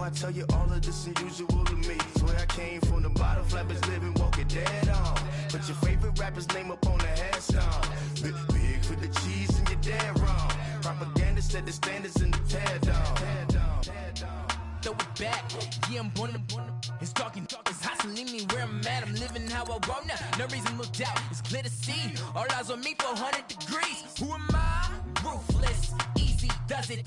I tell you all of this unusual to me. Swear I came from the bottom, flappers living, walking dead on. Put your favorite rapper's name up on the headstone. Big for the cheese and you're dead wrong. Propaganda set the standards in the tear down. Throw it back, yeah, I'm born to. It's talking, it's hot, so leave me where I'm at. I'm living how I want now. No reason to doubt, it's clear to see. All eyes on me, 400 degrees. Who am I? Ruthless, easy, does it.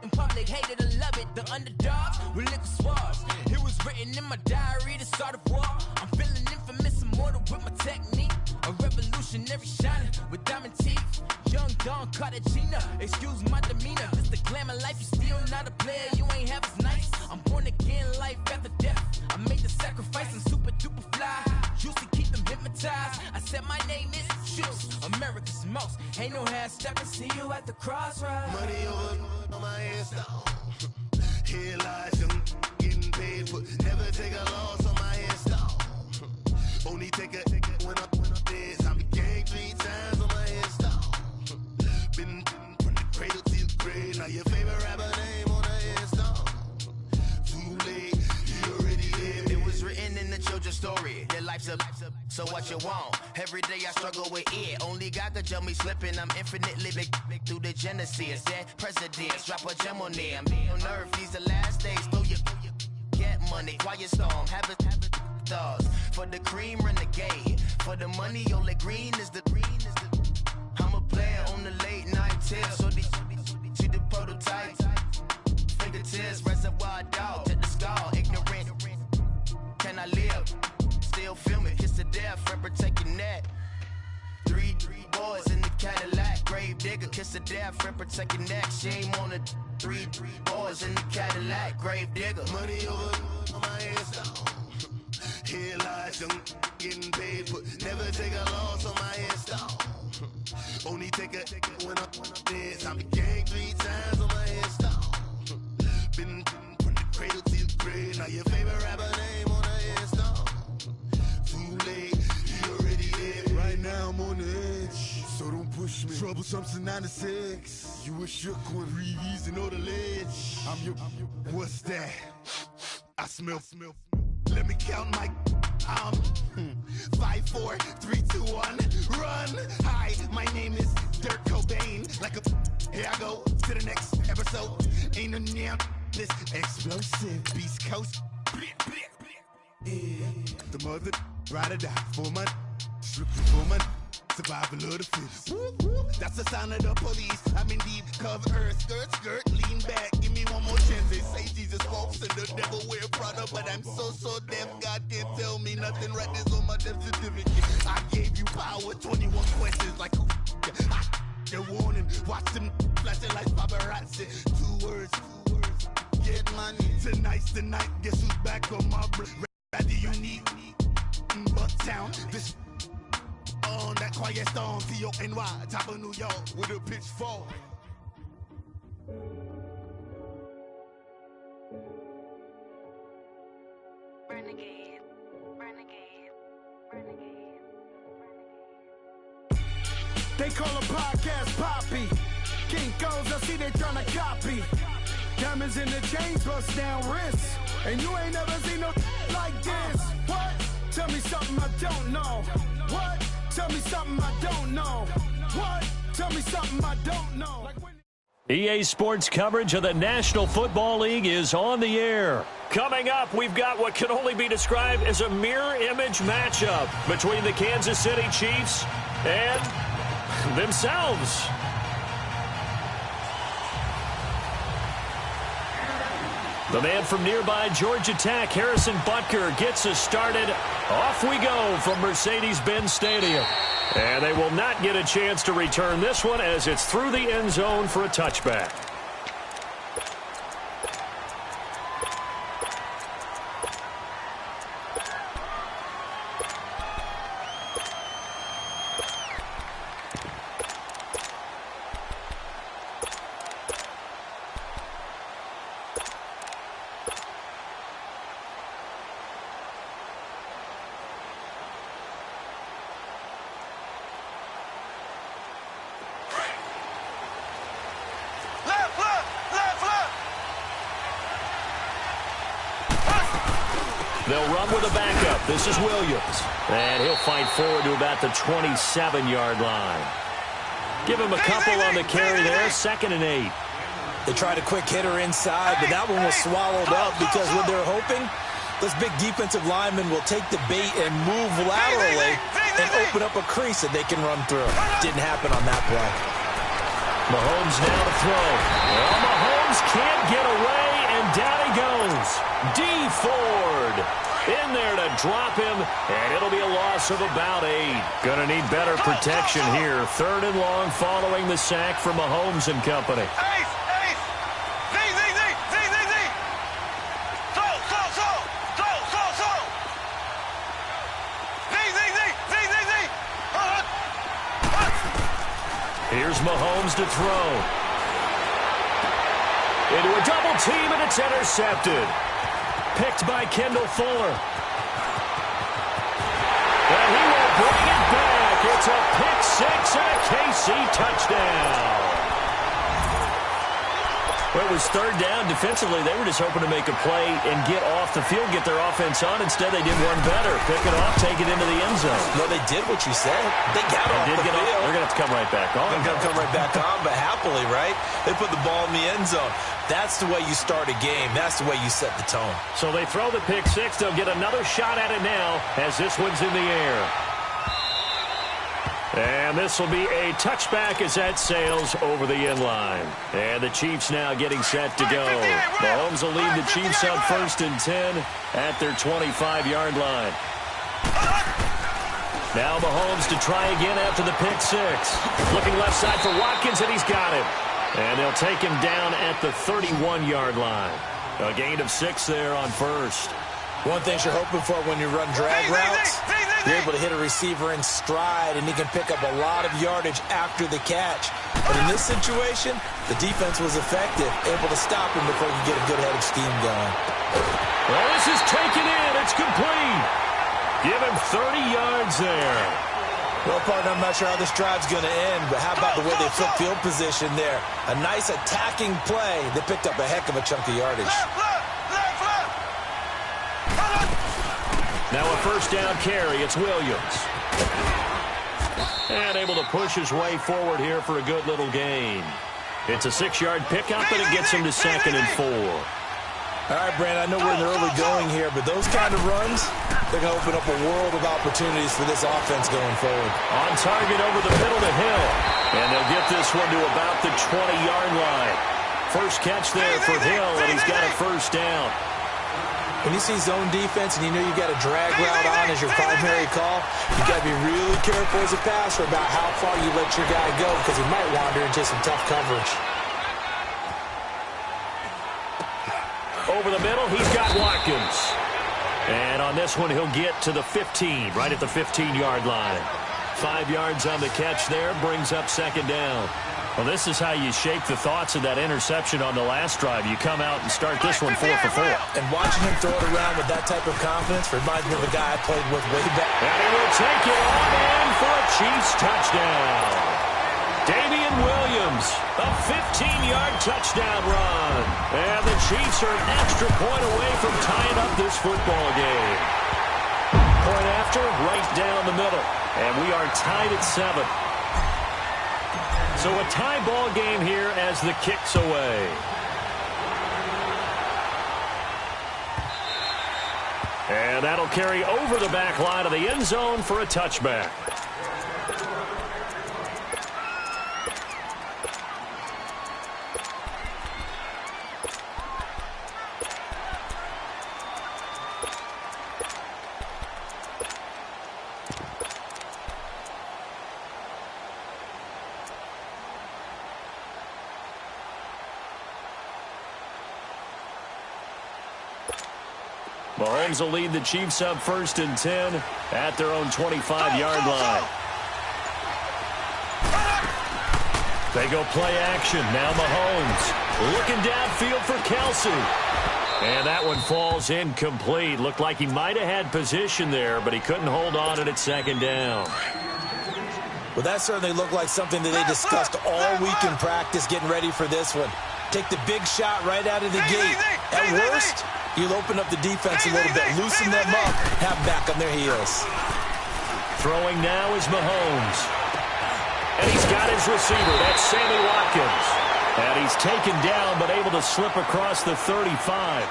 In public, hated or love it. The underdogs with liquor swabs. It was written in my diary to start a war. I'm feeling infamous, immortal with my technique. A revolutionary shining with diamond teeth. Young Don Cartagena, excuse my demeanor. Just the glamour life, you still not a player. You ain't half as nice. I'm born again, life after death. I made the sacrifice and super duper fly. Used to keep them hypnotized. I said my name is Juice, America's most. Ain't no half stepping. See you at the crossroads. Money over on my headstone. Here lies young, getting paid for. Never take a loss on my headstone. Only take a when I'm dead. I be gang 3 times on my headstone. Been from the cradle to the grave. Now your favorite rapper name on the headstone. Too late, you already dead. It was written in the children's story. Their life's a so what you want? Every day I struggle with it. Only God could jump me slipping. I'm infinitely big through the genesis. Dead presidents, drop a gem on there. I'm on earth, these the last days. Throw your get money, quiet storm, have it thoughts. For the cream, renegade. For the money, only green is the. I'm a player on the late night tip. So these the prototype. Fingertips, reservoir dog, to the skull. Ignorant. Can I live? Still film it, kiss to death, friend, protect your neck. 3 boys in the Cadillac, grave digger, kiss to death, friend, protect your neck. Shame on the 3 boys in the Cadillac, grave digger. Money over on my headstone. Here lies young, getting paid for. Never take a loss on my headstone. Only take a when I'm dead. I be gang 3 times on my headstone. Been from the cradle to the grave. Now your favorite rapper name on the headstone. Too late, you already dead. Right now I'm on the edge, so don't push me. Troublesome since 96. You were shook when breeze and all the ledge. I'm your. What's that? I smell. Let me count my. 5, 4, 3, 2, 1, run. Hi, my name is Dirk Cobain. Like a. Here I go to the next episode. Ain't no damn this explosive Beast Coast. The mother ride or die for my strictly for my survival of the fittest. That's the sound of the police. I'm in deep cover earth, skirt, lean back. Give me one more chance. They say Jesus walks and the devil wear Prada, but I'm so deaf. God can't tell me nothing. Right this on my death certificate. I gave you power. 21 questions like who? They're warning. Watch them flashing like paparazzi. 2 words. Get money. Tonight's the night. Guess who's back on my blood? Rather unique. Bucktown. This on that quiet storm. T-O-N-Y. Top of New York with a pitchfork. Renegade. They call a podcast Poppy. Kinkos, I see they tryna copy. Diamonds in the chains, bust down wrists. And you ain't never seen no like this. What? Tell me something I don't know. What? Tell me something I don't know. What? Tell me something I don't know. EA Sports coverage of the National Football League is on the air. Coming up, we've got what can only be described as a mirror image matchup between the Kansas City Chiefs and themselves. The man from nearby Georgia Tech, Harrison Butker, gets us started. Off we go from Mercedes-Benz Stadium. And they will not get a chance to return this one as it's through the end zone for a touchback. They'll run with a backup. This is Williams. And he'll fight forward to about the 27-yard line. Give him a couple on the carry there, 2nd and 8. They tried a quick hitter inside, but that one was swallowed up because what they're hoping, those big defensive linemen will take the bait and move laterally and open up a crease that they can run through. Didn't happen on that play. Mahomes now to throw. Well, Mahomes can't get away, and down he goes. D. Ford in there to drop him, and it'll be a loss of about 8. Gonna need better protection here. 3rd and long following the sack from Mahomes and company. Here's Mahomes to throw. Into a double team, and it's intercepted. Picked by Kendall Fuller. And he will bring it back. It's a pick 6 and a KC touchdown. Well, it was 3rd down. Defensively, they were just hoping to make a play and get off the field, get their offense on. Instead, they did one better. Pick it off, take it into the end zone. No, they did what you said. They got off the field. They're going to have to come right back on. They're going to come right back on, but happily, right? They put the ball in the end zone. That's the way you start a game. That's the way you set the tone. So they throw the pick 6. They'll get another shot at it now as this one's in the air. And this will be a touchback as that sails over the end line. And the Chiefs now getting set to go. Mahomes will lead the Chiefs up 1st and 10 at their 25-yard line. Now Mahomes to try again after the pick 6. Looking left side for Watkins, and he's got him. And they'll take him down at the 31-yard line. A gain of 6 there on 1st. One thing you're hoping for when you run drag routes, you're able to hit a receiver in stride, and he can pick up a lot of yardage after the catch. But in this situation, the defense was effective, able to stop him before you get a good head of steam going. Well, this is taken in. It's complete. Give him 30 yards there. Well, partner, I'm not sure how this drive's going to end, but how about the way they flip field position there? A nice attacking play that picked up a heck of a chunk of yardage. Now a 1st down carry. It's Williams. And able to push his way forward here for a good little gain. It's a 6-yard pickup, and it gets him to 2nd and 4. All right, Brandon, I know we're in the early going here, but those kind of runs, they're going to open up a world of opportunities for this offense going forward. On target over the middle to Hill. And they'll get this one to about the 20-yard line. First catch there for Hill, and he's got a 1st down. When you see zone defense and you know you got a drag route on as your primary call, you got to be really careful as a passer about how far you let your guy go because he might wander into some tough coverage. Over the middle, he's got Watkins. And on this one, he'll get to the 15, right at the 15-yard line. 5 yards on the catch there, brings up 2nd down. Well, this is how you shake the thoughts of that interception on the last drive. You come out and start this one 4 for 4. And watching him throw it around with that type of confidence reminds me of a guy I played with way back. And he will take it on in for a Chiefs touchdown. Damian Williams, a 15-yard touchdown run. And the Chiefs are an extra point away from tying up this football game. Point after, right down the middle. And we are tied at 7. So a tie ball game here as the kick's away. And that'll carry over the back line of the end zone for a touchback. Mahomes will lead the Chiefs up 1st and 10 at their own 25-yard line. They go play action. Now Mahomes looking downfield for Kelsey. And that one falls incomplete. Looked like he might have had position there, but he couldn't hold on it at 2nd down. Well, that certainly looked like something that they discussed all week in practice getting ready for this one. Take the big shot right out of the gate. At worst, You'll open up the defense a little bit, loosen them up, have them back on their heels. Throwing now is Mahomes. And he's got his receiver. That's Sammy Watkins. And he's taken down but able to slip across the 35.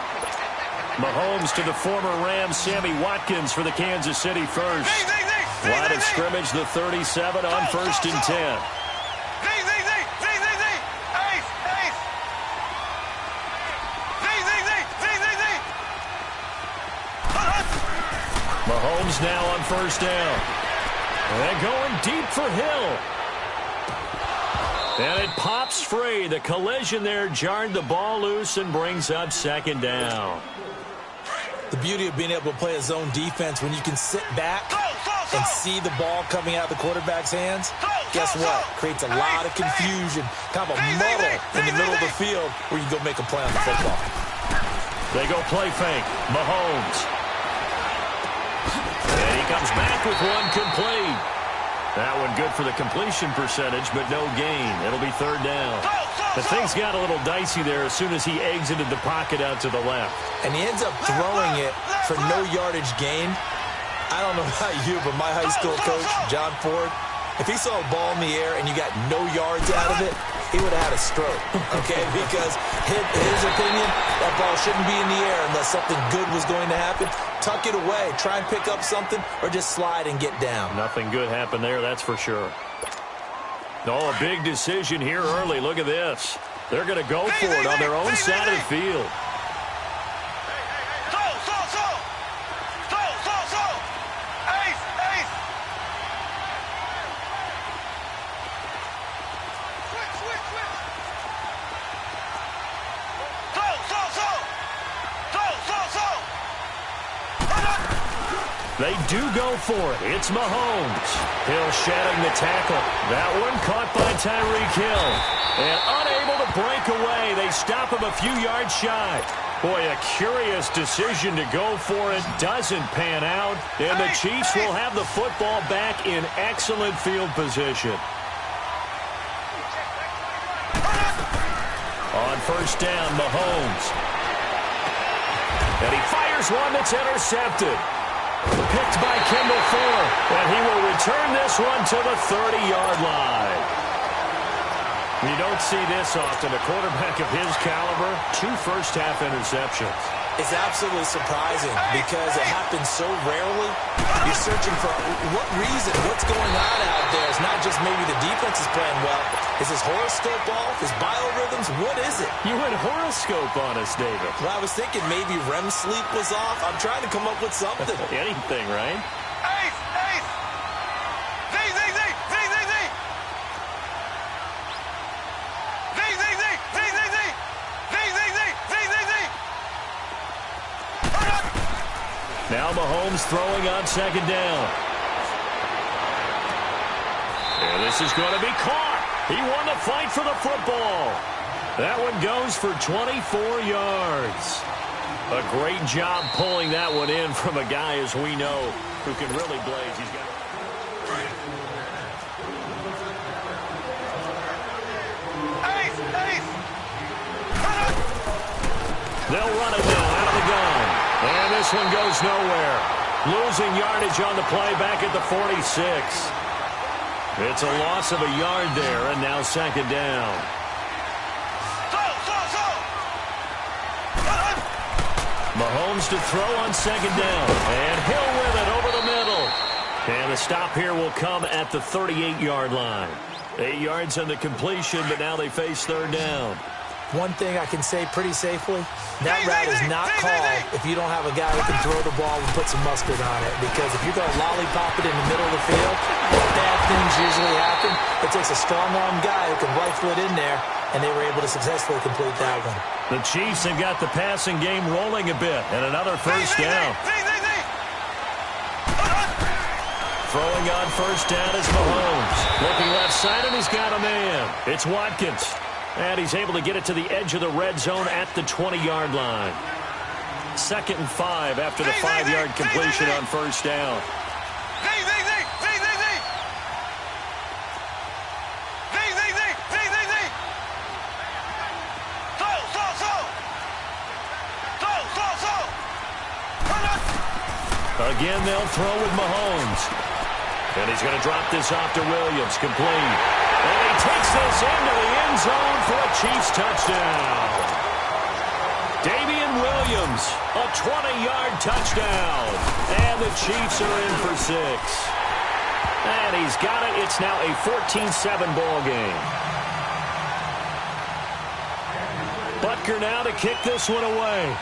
Mahomes to the former Rams, Sammy Watkins for the Kansas City first. Line of scrimmage, the 37 on 1st and 10. Mahomes now on 1st down. And going deep for Hill. And it pops free. The collision there jarred the ball loose and brings up 2nd down. The beauty of being able to play a zone defense when you can sit back and see the ball coming out of the quarterback's hands, guess what? Creates a lot of confusion, kind of a muddle in the middle of the field where you go make a play on the football. They go play fake. Mahomes. And he comes back with one complete. That one good for the completion percentage, but no gain. It'll be 3rd down. But things got a little dicey there as soon as he exited the pocket out to the left. And he ends up throwing it for no yardage gain. I don't know about you, but my high school coach, John Ford, if he saw a ball in the air and you got no yards out of it, he would have had a stroke, okay? Because his opinion, that ball shouldn't be in the air unless something good was going to happen. Tuck it away, try and pick up something, or just slide and get down. Nothing good happened there, that's for sure. Oh, a big decision here early. Look at this. They're going to go for it on their own side of the field. They do go for it. It's Mahomes. Hill shedding the tackle. That one caught by Tyreek Hill. And unable to break away. They stop him a few yards shy. Boy, a curious decision to go for it. Doesn't pan out. And the Chiefs will have the football back in excellent field position. On 1st down, Mahomes. And he fires one that's intercepted. Picked by Kendall Fuller, and he will return this one to the 30-yard line. You don't see this often. A quarterback of his caliber, 2 first-half interceptions. It's absolutely surprising because it happens so rarely. You're searching for what reason, what's going on out there. It's not just maybe the defense is playing well. Is his horoscope off? His biorhythms? What is it? You went horoscope on us, David. Well, I was thinking maybe REM sleep was off. I'm trying to come up with something. Anything, right? Now Mahomes throwing on 2nd down. And this is going to be caught. He won the fight for the football. That one goes for 24 yards. A great job pulling that one in from a guy, as we know, who can really blaze. He's got... They'll run it now out of the gun. And this one goes nowhere. Losing yardage on the play back at the 46. It's a loss of a yard there, and now 2nd down. Mahomes to throw on 2nd down. And Hill with it over the middle. And the stop here will come at the 38-yard line. 8 yards on the completion, but now they face 3rd down. One thing I can say pretty safely, that route is not called if you don't have a guy who can throw the ball and put some mustard on it. Because if you're going to lollipop it in the middle of the field, bad things usually happen. It takes a strong-arm guy who can rifle it in there, and they were able to successfully complete that one. The Chiefs have got the passing game rolling a bit, and another 1st down. Throwing on 1st down is Mahomes. Looking left side, and he's got a man. It's Watkins. And he's able to get it to the edge of the red zone at the 20-yard line. 2nd and 5 after the 5-yard completion on 1st down. Again, they'll throw with Mahomes. And he's going to drop this off to Williams. Complete. And he takes this into the end zone for a Chiefs touchdown. Damian Williams, a 20-yard touchdown. And the Chiefs are in for 6. And he's got it. It's now a 14-7 ball game. Butker now to kick this one away.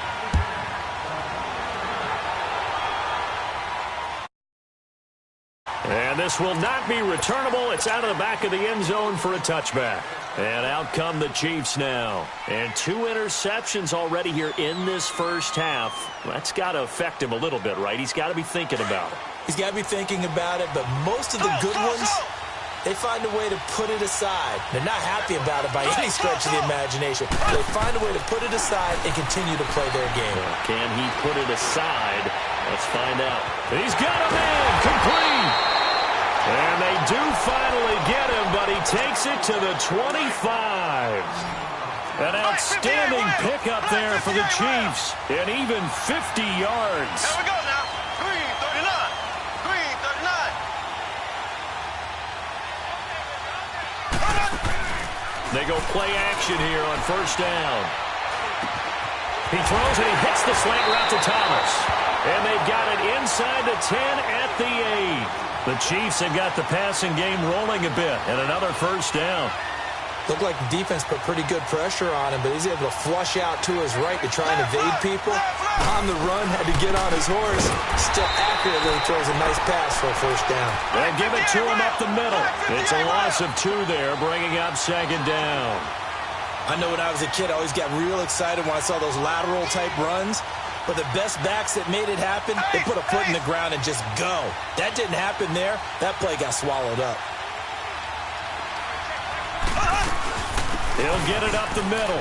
And this will not be returnable. It's out of the back of the end zone for a touchback. And out come the Chiefs now. And 2 interceptions already here in this first half. That's got to affect him a little bit, right? He's got to be thinking about it. He's got to be thinking about it, but most of the good ones, they find a way to put it aside. They're not happy about it by any stretch of the imagination. They find a way to put it aside and continue to play their game. Can he put it aside? Let's find out. He's got him in. Complete. And they do finally get him, but he takes it to the 25. An outstanding pickup there for the Chiefs. And even 50 yards. Here we go now. 339. 339. They go play action here on first down. He throws and he hits the slant route to Thomas. And they've got it inside the 10 at the 8. The Chiefs have got the passing game rolling a bit. And another first down. Looked like the defense put pretty good pressure on him, but he's able to flush out to his right to try and evade people. On the run, had to get on his horse. Still accurately throws a nice pass for a first down. They give it to him up the middle. It's a loss of 2 there, bringing up second down. I know when I was a kid, I always got real excited when I saw those lateral-type runs. But the best backs that made it happen, they put a foot in the ground and just go. That didn't happen there. That play got swallowed up. He'll get it up the middle.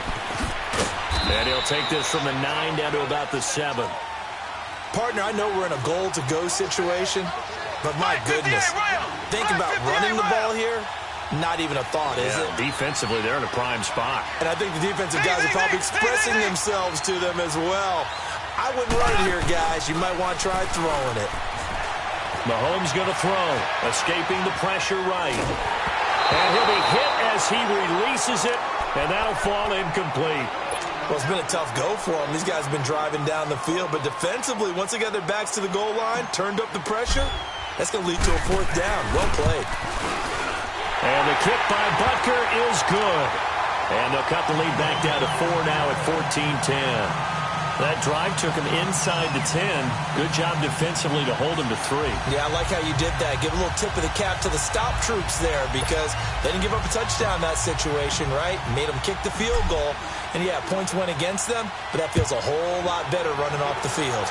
And he'll take this from the 9 down to about the 7. Partner, I know we're in a goal-to-go situation, but my goodness, think about running the ball here. Not even a thought, is it? Defensively, they're in a prime spot. And I think the defensive guys are probably expressing themselves to them as well. I wouldn't run it here, guys. You might want to try throwing it. Mahomes going to throw, escaping the pressure right. And he'll be hit as he releases it, and that'll fall incomplete. Well, it's been a tough go for them. These guys have been driving down the field, but defensively, once they got their backs to the goal line, turned up the pressure, that's going to lead to a 4th down. Well played. And the kick by Butker is good. And they'll cut the lead back down to 4 now at 14-10. That drive took him inside the 10. Good job defensively to hold him to 3. Yeah, I like how you did that. Give a little tip of the cap to the stop troops there because they didn't give up a touchdown in that situation, right? Made them kick the field goal. And, yeah, points went against them, but that feels a whole lot better running off the field.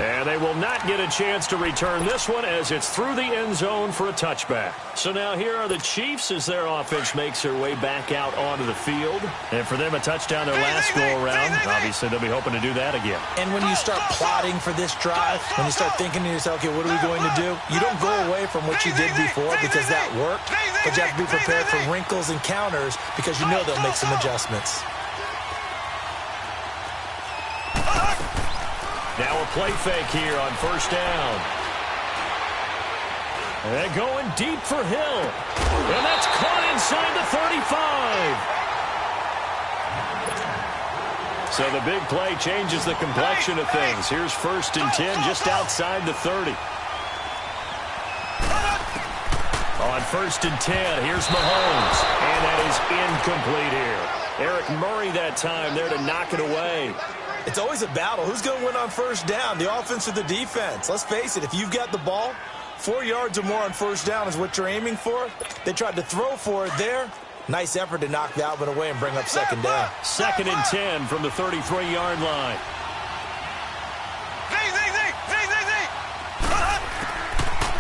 And they will not get a chance to return this one as it's through the end zone for a touchback. So now here are the Chiefs as their offense makes their way back out onto the field. And for them, a touchdown their last go-around. Obviously, they'll be hoping to do that again. And when you start plotting for this drive, when you start thinking to yourself, okay, what are we going to do? You don't go away from what you did before because that worked, but you have to be prepared for wrinkles and counters because you know they'll make some adjustments. Now a play fake here on first down. And going deep for Hill. And that's caught inside the 35. So the big play changes the complexion of things. Here's 1st and 10 just outside the 30. On 1st and 10, here's Mahomes. And that is incomplete here. Eric Murray that time there to knock it away. It's always a battle. Who's going to win on first down, the offense or the defense? Let's face it, if you've got the ball, 4 yards or more on first down is what you're aiming for. They tried to throw for it there. Nice effort to knock that one away and bring up second down. 2nd and 10 from the 33-yard line.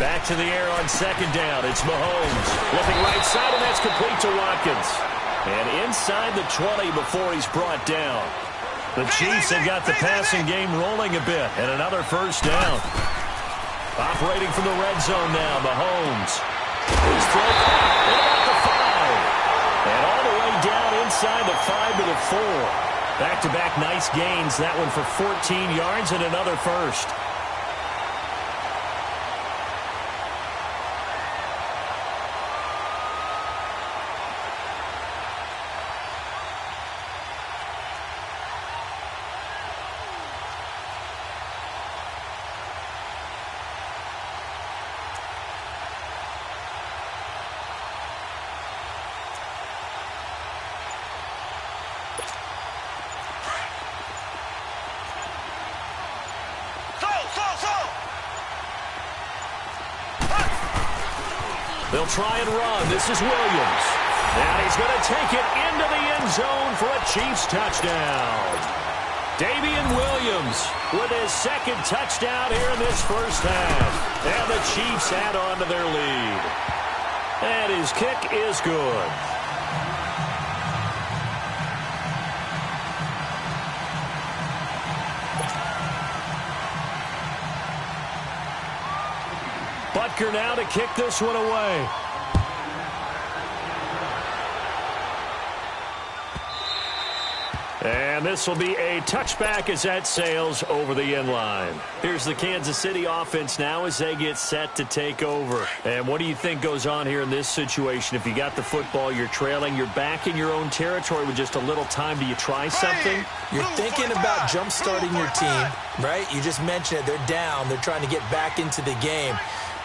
Back to the air on second down. It's Mahomes. Looking right side, and that's complete to Watkins. And inside the 20 before he's brought down. The Chiefs have got the passing game rolling a bit, and another first down. Operating from the red zone now, Mahomes. He's thrown at about the 5. And all the way down inside the 5 to the 4. Back-to-back nice gains. That one for 14 yards and another first. They'll try and run. This is Williams. And he's going to take it into the end zone for a Chiefs touchdown. Damian Williams with his second touchdown here in this first half. And the Chiefs add on to their lead. And his kick is good. Butker now to kick this one away. And this will be a touchback as that sails over the end line. Here's the Kansas City offense now as they get set to take over. And what do you think goes on here in this situation? If you got the football, you're trailing, you're back in your own territory with just a little time. Do you try something? You're thinking about jump-starting your team, right? You just mentioned it. They're down. They're trying to get back into the game.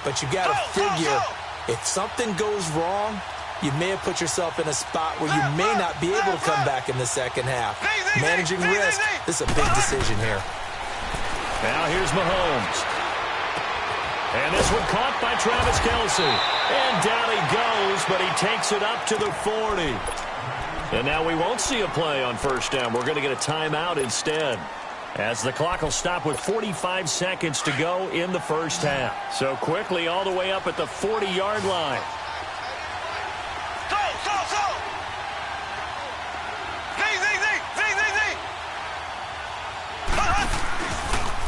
But you got to figure, if something goes wrong, you may have put yourself in a spot where you may not be able to come back in the second half. Managing risk, this is a big decision here. Now here's Mahomes. And this one caught by Travis Kelce. And down he goes, but he takes it up to the 40. And now we won't see a play on first down. We're going to get a timeout instead, as the clock will stop with 45 seconds to go in the first half. So quickly all the way up at the 40-yard line.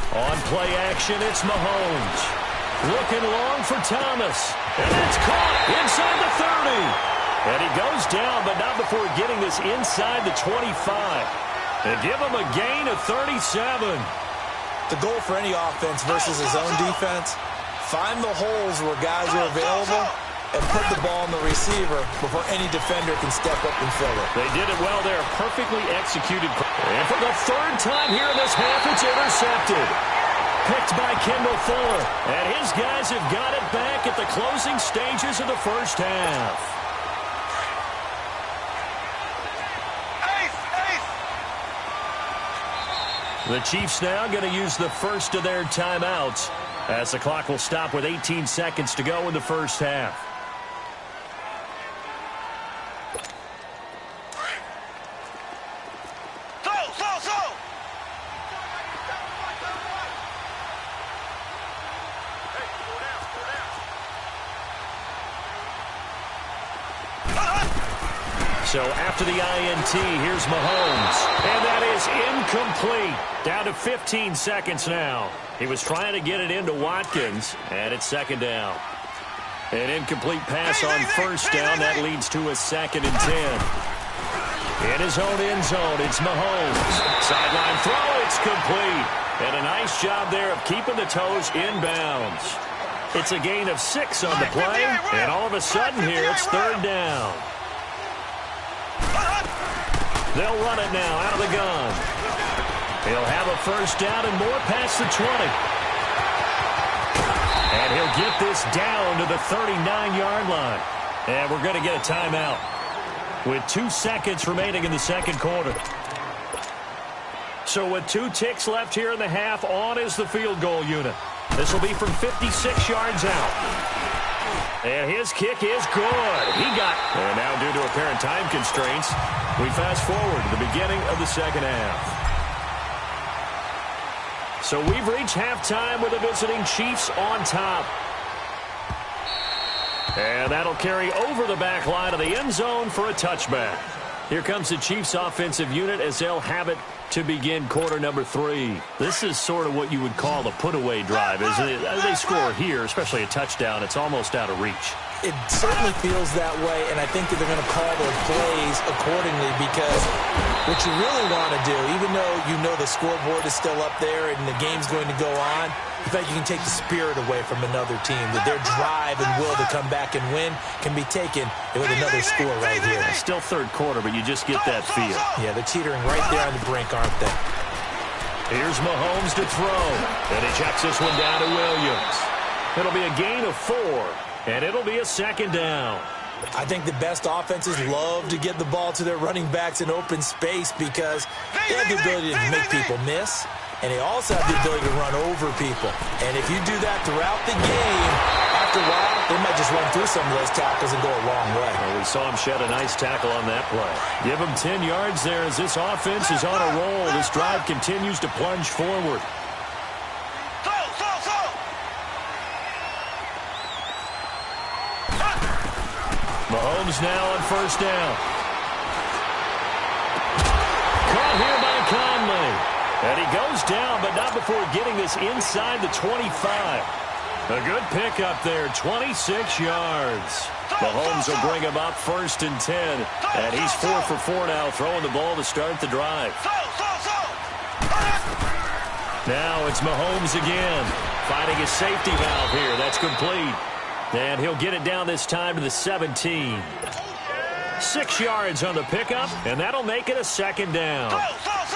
On play action, it's Mahomes. Looking long for Thomas. And it's caught inside the 30. And he goes down, but not before getting this inside the 25. They give him a gain of 37. The goal for any offense versus his own defense, find the holes where guys are available and put the ball in the receiver before any defender can step up and fill it. They did it well there. Perfectly executed. And for the third time here in this half, it's intercepted. Picked by Kendall Fuller. And his guys have got it back at the closing stages of the first half. The Chiefs now going to use the first of their timeouts as the clock will stop with 18 seconds to go in the first half. So after the INT, here's Mahomes. And that is incomplete. Down to 15 seconds now. He was trying to get it into Watkins, and it's second down. An incomplete pass on first down. That leads to a 2nd and 10. In his own end zone, it's Mahomes. Sideline throw, it's complete. And a nice job there of keeping the toes inbounds. It's a gain of 6 on the play, and all of a sudden here, it's third down. They'll run it now out of the gun. He'll have a first down and more past the 20. And he'll get this down to the 39-yard line. And we're going to get a timeout with 2 seconds remaining in the second quarter. So with 2 ticks left here in the half, on is the field goal unit. This will be from 56 yards out. And his kick is good. And now due to apparent time constraints, we fast forward to the beginning of the second half. So we've reached halftime with the visiting Chiefs on top. And that'll carry over the back line of the end zone for a touchback. Here comes the Chiefs offensive unit as they'll have it to begin quarter number 3. This is sort of what you would call a put-away drive, isn't it? They score here, especially a touchdown. It's almost out of reach. It certainly feels that way, and I think that they're going to call their plays accordingly, because what you really want to do, even though you know the scoreboard is still up there and the game's going to go on, in fact, you can take the spirit away from another team, that their drive and will to come back and win can be taken with another score right here. It's still third quarter, but you just get that feel. Yeah, they're teetering right there on the brink, aren't they? Here's Mahomes to throw, and he checks this one down to Williams. It'll be a gain of 4. And it'll be a second down. I think the best offenses love to get the ball to their running backs in open space because they have the ability to make people miss, and they also have the ability to run over people. And if you do that throughout the game, after a while, they might just run through some of those tackles and go a long way. Well, we saw him shed a nice tackle on that play. Give him 10 yards there as this offense is on a roll. This drive continues to plunge forward. Mahomes now on first down. Caught here by Conley. And he goes down, but not before getting this inside the 25. A good pickup there, 26 yards. Mahomes will bring him up first and 10. And he's 4 for 4 now, throwing the ball to start the drive. Now it's Mahomes again, finding his safety valve here. That's complete. And he'll get it down this time to the 17. 6 yards on the pickup, and that'll make it a second down.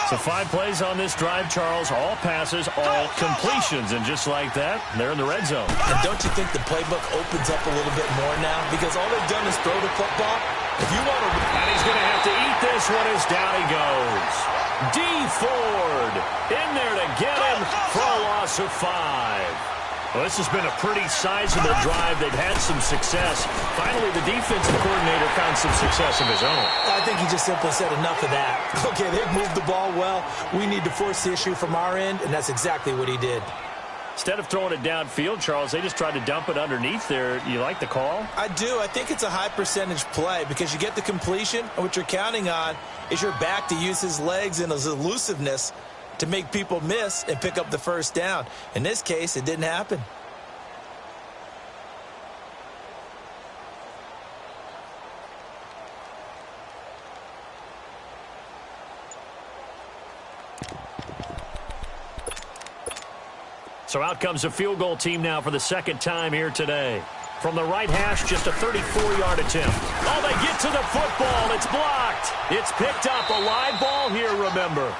So 5 plays on this drive, Charles. All passes, all completions. And just like that, they're in the red zone. And don't you think the playbook opens up a little bit more now? Because all they've done is throw the football. If you want to... And he's going to have to eat this one as down he goes. D. Ford in there to get him for a loss of 5. Well, this has been a pretty sizable drive. They've had some success. Finally, the defensive coordinator found some success of his own. I think he just simply said enough of that. Okay, they've moved the ball well. We need to force the issue from our end, and that's exactly what he did. Instead of throwing it downfield, Charles, they just tried to dump it underneath there. You like the call? I do. I think it's a high-percentage play because you get the completion, and what you're counting on is your back to use his legs and his elusiveness to make people miss and pick up the first down. In this case, it didn't happen. So out comes a field goal team now for the second time here today. From the right hash, just a 34-yard attempt. Oh, they get to the football. It's blocked. It's picked up. A live ball here, remember.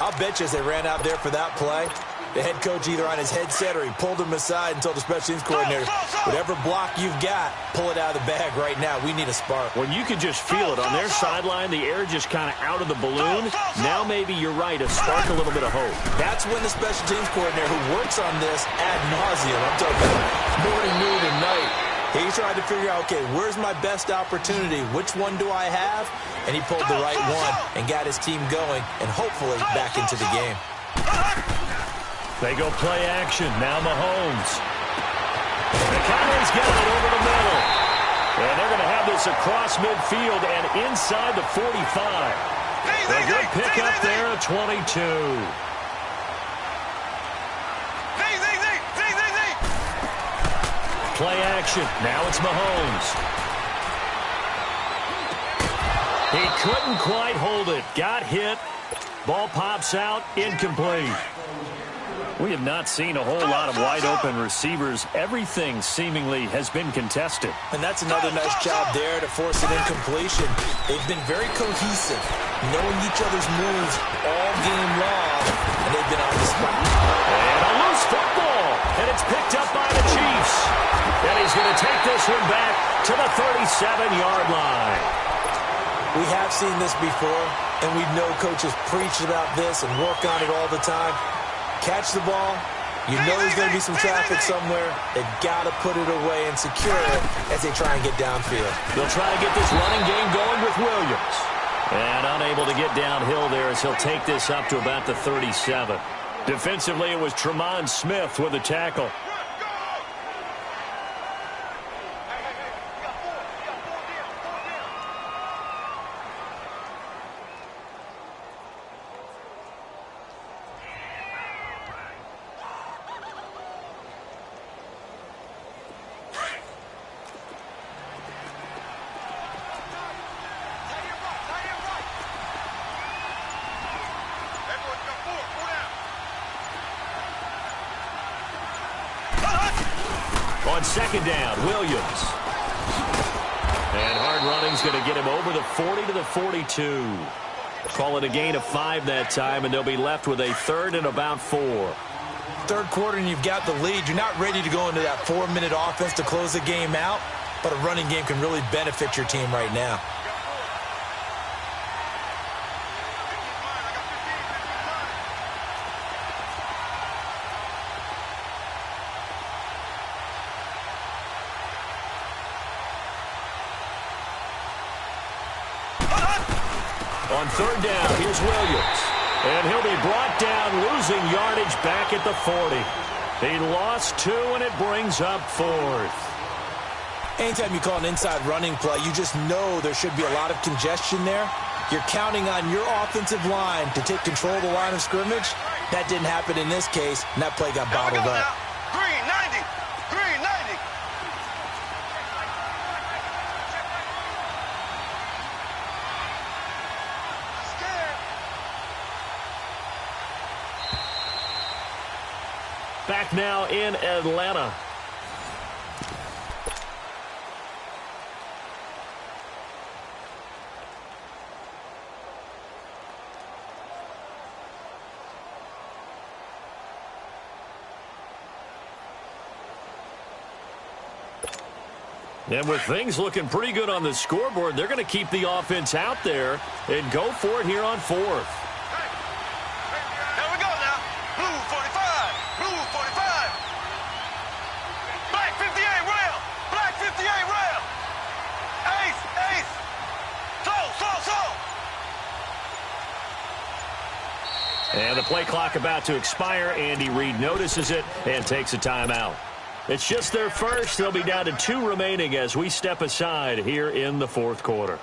I'll bet you as they ran out there for that play, the head coach either on his headset or he pulled him aside and told the special teams coordinator, whatever block you've got, pull it out of the bag right now. We need a spark. When you can just feel it on their sideline, the air just kind of out of the balloon. Now maybe you're right, a spark, a little bit of hope. That's when the special teams coordinator who works on this ad nauseum, I'm talking about morning, noon, and night, he's trying to figure out, okay, where's my best opportunity? Which one do I have? And he pulled the right one and got his team going and hopefully back into the game. They go play action. Now Mahomes. McConnell's got it over the middle. And they're going to have this across midfield and inside the 45. A good pickup there at 22. Play action. Now it's Mahomes. He couldn't quite hold it. Got hit. Ball pops out. Incomplete. We have not seen a whole lot of wide-open receivers. Everything seemingly has been contested. And that's another nice job there to force an incompletion. They've been very cohesive, knowing each other's moves all game long, and they've been on the spot. And a loose football, and it's picked up by the Chiefs. And he's going to take this one back to the 37-yard line. We have seen this before, and we know coaches preach about this and work on it all the time. Catch the ball. You know there's going to be some traffic somewhere. They've got to put it away and secure it as they try and get downfield. They'll try to get this running game going with Williams. And unable to get downhill there as he'll take this up to about the 37. Defensively, it was Tremont Smith with the tackle. On second down, Williams. And hard running's going to get him over the 40 to the 42. Call it a gain of 5 that time, and they'll be left with a 3rd and about 4. Third quarter, and you've got the lead. You're not ready to go into that 4-minute offense to close the game out, but a running game can really benefit your team right now. On third down, here's Williams. And he'll be brought down, losing yardage back at the 40. He lost 2, and it brings up 4th. Anytime you call an inside running play, you just know there should be a lot of congestion there. You're counting on your offensive line to take control of the line of scrimmage. That didn't happen in this case, and that play got bottled up. Green 90. Green 90. Back now in Atlanta. And with things looking pretty good on the scoreboard, they're going to keep the offense out there and go for it here on 4th. Here we go now. Blue 45. Blue 45. Black 58 rail. Black 58 rail. Ace. Ace. Slow. And the play clock about to expire. Andy Reid notices it and takes a timeout. It's just their first. They'll be down to 2 remaining as we step aside here in the 4th quarter.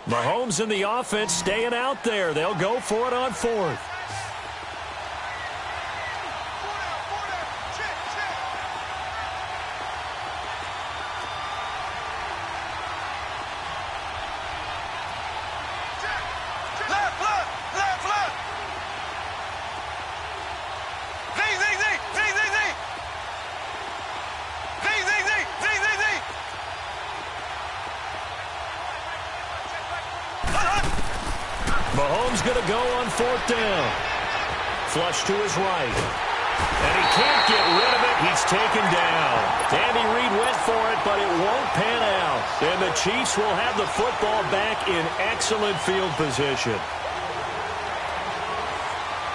Mahomes in the offense staying out there. They'll go for it on 4th. Mahomes going to go on 4th down. Flush to his right. And he can't get rid of it. He's taken down. Andy Reid went for it, but it won't pan out. And the Chiefs will have the football back in excellent field position.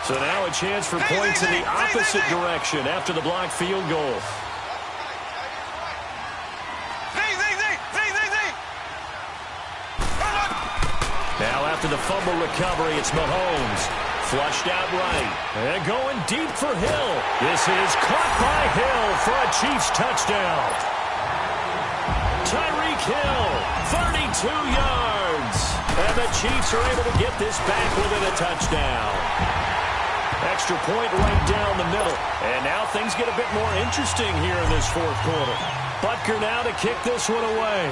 So now a chance for points in the opposite direction after the blocked field goal. Now after the fumble recovery, it's Mahomes. Flushed out right. And going deep for Hill. This is caught by Hill for a Chiefs touchdown. Tyreek Hill, 32 yards. And the Chiefs are able to get this back within a touchdown. Extra point right down the middle. And now things get a bit more interesting here in this 4th quarter. Butker now to kick this one away.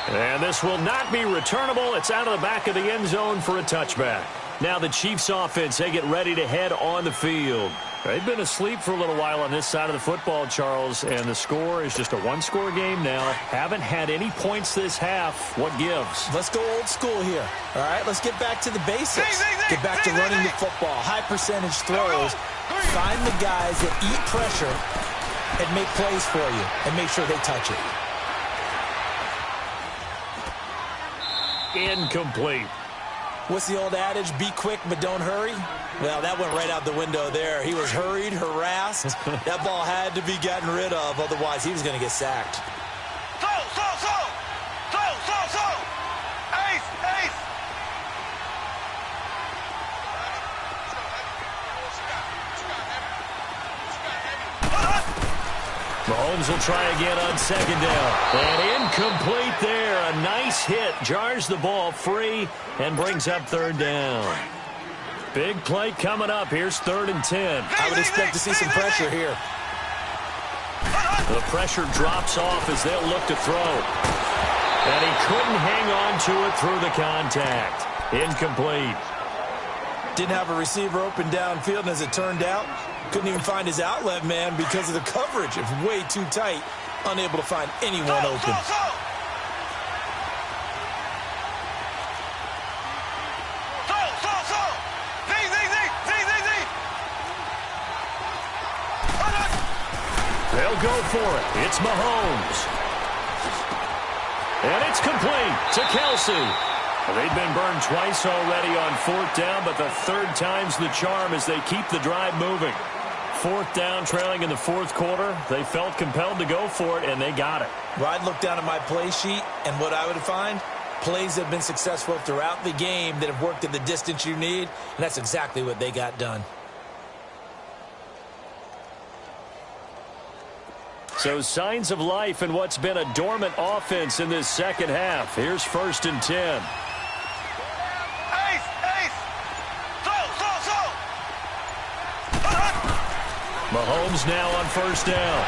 And this will not be returnable. It's out of the back of the end zone for a touchback. Now the Chiefs offense, they get ready to head on the field. They've been asleep for a little while on this side of the football, Charles, and the score is just a 1-score game now. Haven't had any points this half. What gives? Let's go old school here. All right, let's get back to the basics. Get back to running the football, high percentage throws. Find the guys that eat pressure and make plays for you and make sure they touch it. Incomplete. What's the old adage? Be quick, but don't hurry. Well, that went right out the window there. He was hurried, harassed. That ball had to be gotten rid of. Otherwise, he was going to get sacked. Slow. Ace. Mahomes will try again on second down. And incomplete there. A nice hit. Jars the ball free and brings up 3rd down. Big play coming up. Here's 3rd and 10. I would expect to see some pressure here. The pressure drops off as they'll look to throw. And he couldn't hang on to it through the contact. Incomplete. Didn't have a receiver open downfield, and as it turned out, couldn't even find his outlet man because of the coverage. It's way too tight. Unable to find anyone open. They'll go for it. It's Mahomes. And it's complete to Kelsey. They've been burned twice already on 4th down, but the third time's the charm as they keep the drive moving. 4th down, trailing in the 4th quarter. They felt compelled to go for it, and they got it. Well, I'd look down at my play sheet, and what I would find, plays that have been successful throughout the game that have worked at the distance you need, and that's exactly what they got done. So signs of life in what's been a dormant offense in this second half. Here's 1st and 10. Mahomes now on 1st down.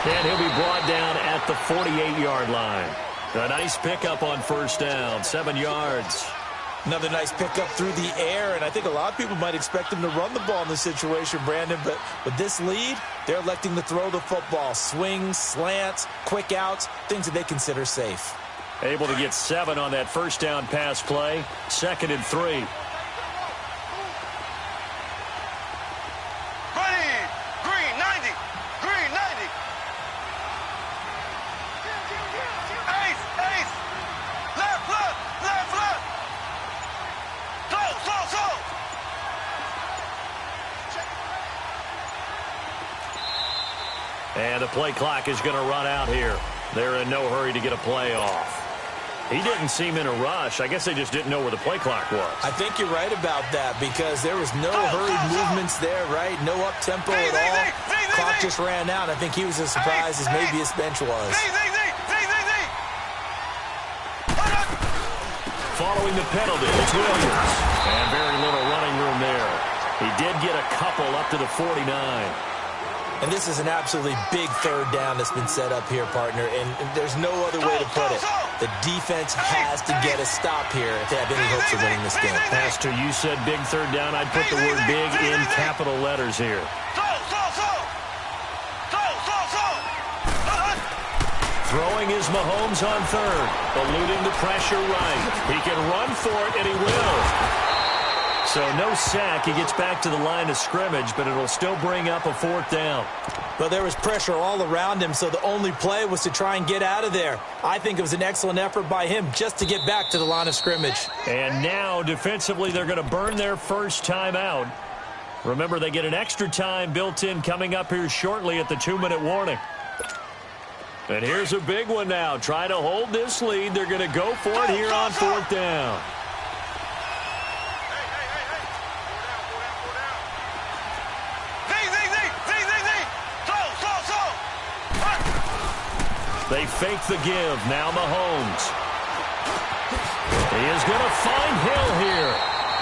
And he'll be brought down at the 48-yard line. A nice pickup on 1st down, 7 yards. Another nice pickup through the air, and I think a lot of people might expect him to run the ball in this situation, Brandon, but with this lead, they're electing to throw the football. Swings, slants, quick outs, things that they consider safe. Able to get 7 on that 1st down pass play. 2nd and 3. And the play clock is going to run out here. They're in no hurry to get a play off. He didn't seem in a rush. I guess they just didn't know where the play clock was. I think you're right about that because there was no hurried movements there, right? No up-tempo at all. Clock just ran out. I think he was as surprised as maybe his bench was. Following the penalty, it's Williams. And very little running room there. He did get a couple up to the 49. And this is an absolutely big 3rd down that's been set up here, partner, and there's no other way to put it. The defense has to get a stop here if they have any hopes of winning this game. Pastor, you said big 3rd down. I'd put the word big in capital letters here. Throwing is Mahomes on 3rd, eluding the pressure right. He can run for it, and he will. So no sack. He gets back to the line of scrimmage, but it'll still bring up a 4th down. Well, there was pressure all around him, so the only play was to try and get out of there. I think it was an excellent effort by him just to get back to the line of scrimmage. And now, defensively, they're going to burn their first timeout. Remember, they get an extra time built in coming up here shortly at the 2-minute warning. And here's a big one now. Trying to hold this lead. They're going to go for it here on 4th down. They fake the give. Now Mahomes. He is going to find Hill here.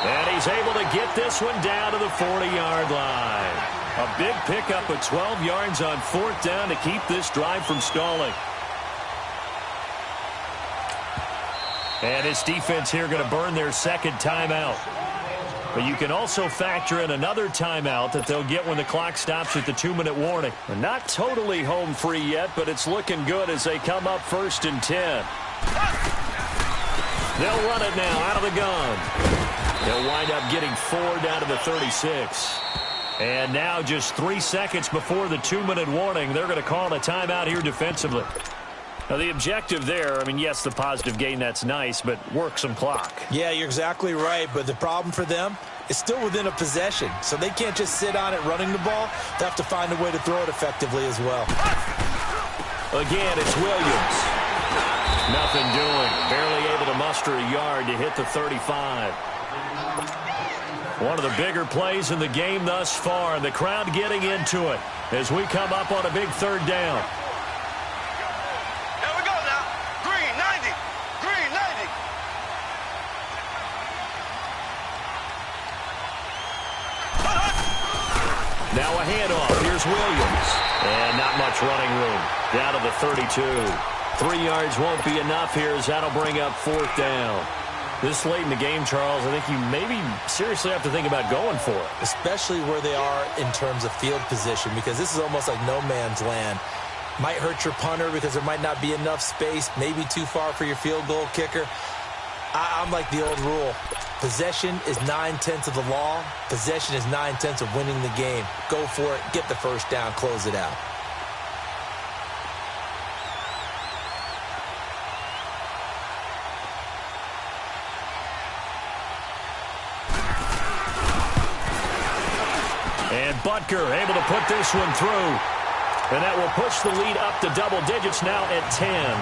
And he's able to get this one down to the 40-yard line. A big pickup of 12 yards on 4th down to keep this drive from stalling. And his defense here going to burn their 2nd timeout. But you can also factor in another timeout that they'll get when the clock stops at the 2-minute warning. They're not totally home free yet, but it's looking good as they come up 1st and 10. They'll run it now out of the gun. They'll wind up getting 4 down to the 36. And now just 3 seconds before the 2-minute warning, they're going to call a timeout here defensively. Now, the objective there, I mean, yes, the positive gain, that's nice, but work some clock. Yeah, you're exactly right, but the problem for them is still within a possession, so they can't just sit on it running the ball. They have to find a way to throw it effectively as well. Again, it's Williams. Nothing doing. Barely able to muster a yard to hit the 35. One of the bigger plays in the game thus far, and the crowd getting into it as we come up on a big 3rd down. Now a handoff. Here's Williams. And not much running room. Down to the 32. 3 yards won't be enough here as that'll bring up 4th down. This late in the game, Charles, I think you maybe seriously have to think about going for it. Especially where they are in terms of field position, because this is almost like no man's land. Might hurt your punter because there might not be enough space, maybe too far for your field goal kicker. I'm like the old rule. Possession is 9/10 of the law. Possession is 9/10 of winning the game. Go for it. Get the first down. Close it out. And Butker able to put this one through. And that will push the lead up to double digits now at 10.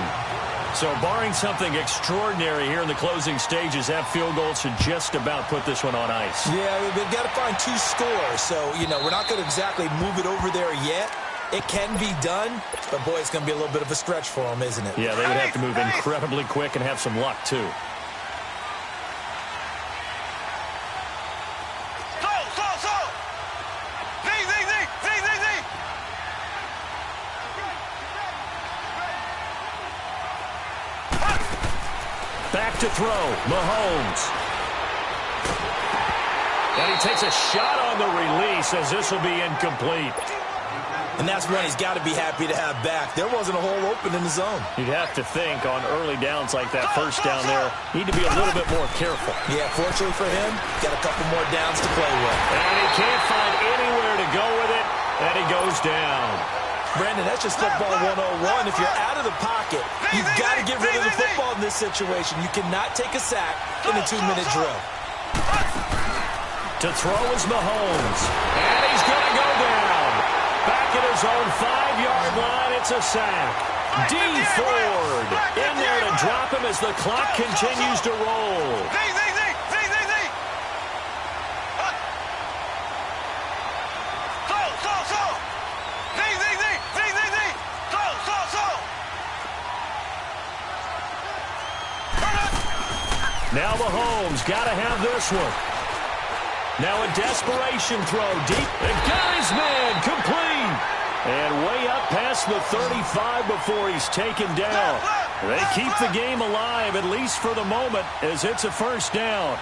So barring something extraordinary here in the closing stages, that field goal should just about put this one on ice. Yeah, they've got to find 2 scores. So, we're not going to exactly move it over there yet. It can be done, but, boy, it's going to be a little bit of a stretch for them, isn't it? Yeah, they would have to move incredibly quick and have some luck, too. Back to throw, Mahomes. And he takes a shot on the release as this will be incomplete. And that's one he's got to be happy to have back. There wasn't a hole open in the zone. You'd have to think on early downs like that first down there, need to be a little bit more careful. Yeah, fortunately for him, got a couple more downs to play with. And he can't find anywhere to go with it, and he goes down. Brandon, that's just football 101. If you're out of the pocket, you've got to get rid of the football in this situation. You cannot take a sack in a 2-minute drill. To throw is Mahomes. And he's going to go down. Back at his own 5-yard line, it's a sack. D. Ford in there to drop him as the clock continues to roll. Now Mahomes got to have this one. Now a desperation throw deep. And got his man complete. And way up past the 35 before he's taken down. They keep the game alive, at least for the moment, as it's a first down.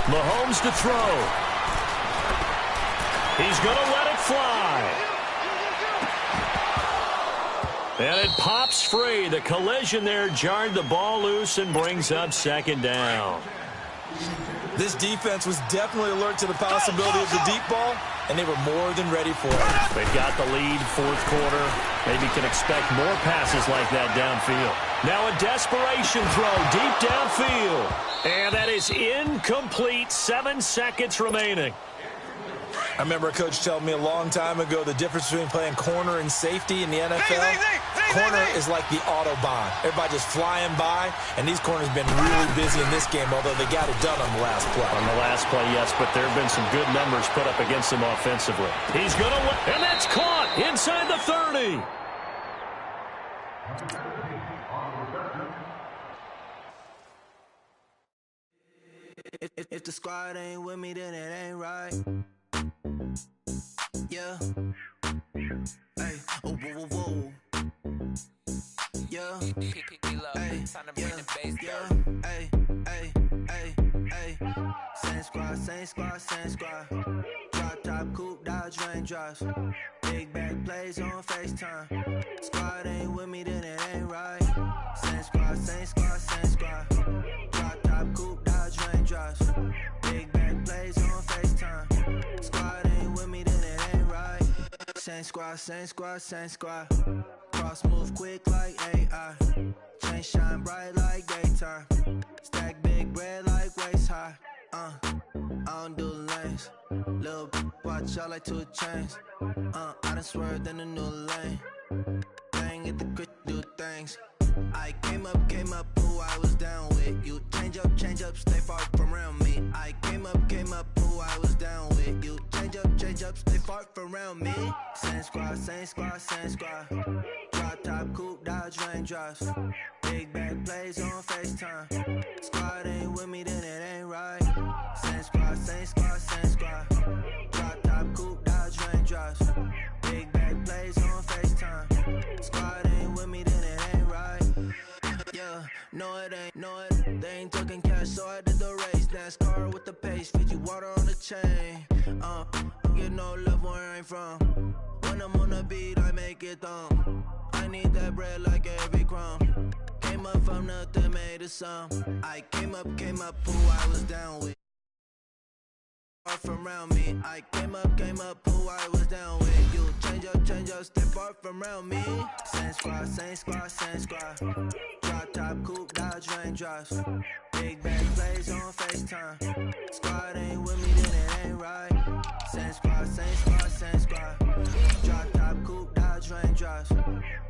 Mahomes to throw. He's going to let it fly. And it pops free. The collision there jarred the ball loose and brings up 2nd down. This defense was definitely alert to the possibility of the deep ball, and they were more than ready for it. They've got the lead, 4th quarter. Maybe can expect more passes like that downfield. Now a desperation throw deep downfield. And that is incomplete. 7 seconds remaining. I remember a coach telling me a long time ago the difference between playing corner and safety in the NFL. Corner is like the Autobahn. Everybody just flying by, and these corners have been really busy in this game, although they got it done on the last play. On the last play, yes, but there have been some good numbers put up against them offensively. He's going to win, and that's caught inside the 30. If the squad ain't with me, then it ain't right. Yeah. Hey. Oh, whoa, whoa, whoa. Yeah. Hey. Yeah. Hey. Hey. Hey. Hey. Same squad, same squad, same squad. Drop top, coupe, Dodge raindrops. Big back plays on FaceTime. Squad ain't with me, then it ain't right. Same squad, same squad, same squad. Drop top, coupe, Dodge raindrops. Big back plays on FaceTime. Squad ain't with me, then it ain't right. Same squad, same squad, same squad. Cross move quick like AI. Chain shine bright like daytime. Stack big bread like waist high. I don't do lanes. Little watch out like 2 chains. I done swerved in a new lane. Bang at the crit, do things. I came up, who I was down with. You change up, stay far from around me. I came up, who I was down with. You change up, stay far from around me. Same squad, same squad, same squad. Drop top, coupe, Dodge raindrops. Big back plays on FaceTime. Squad ain't with me, then it ain't right. Same squad, same squad, same squad. They ain't talking cash, so I did the race. NASCAR with the pace, Fiji water on the chain. Get no love where I'm from. When I'm on the beat, I make it thumb. I need that bread like every crumb. Came up from nothing, made a sum. I came up, who I was down with. Far from around me, I came up, who I was down with. You change up, step far from around me. Same squad. Drop top, coupe, Dodge raindrops. Big bag plays on FaceTime. Squad ain't with me, then it ain't right. Same squad. Drop top, coupe, Dodge raindrops.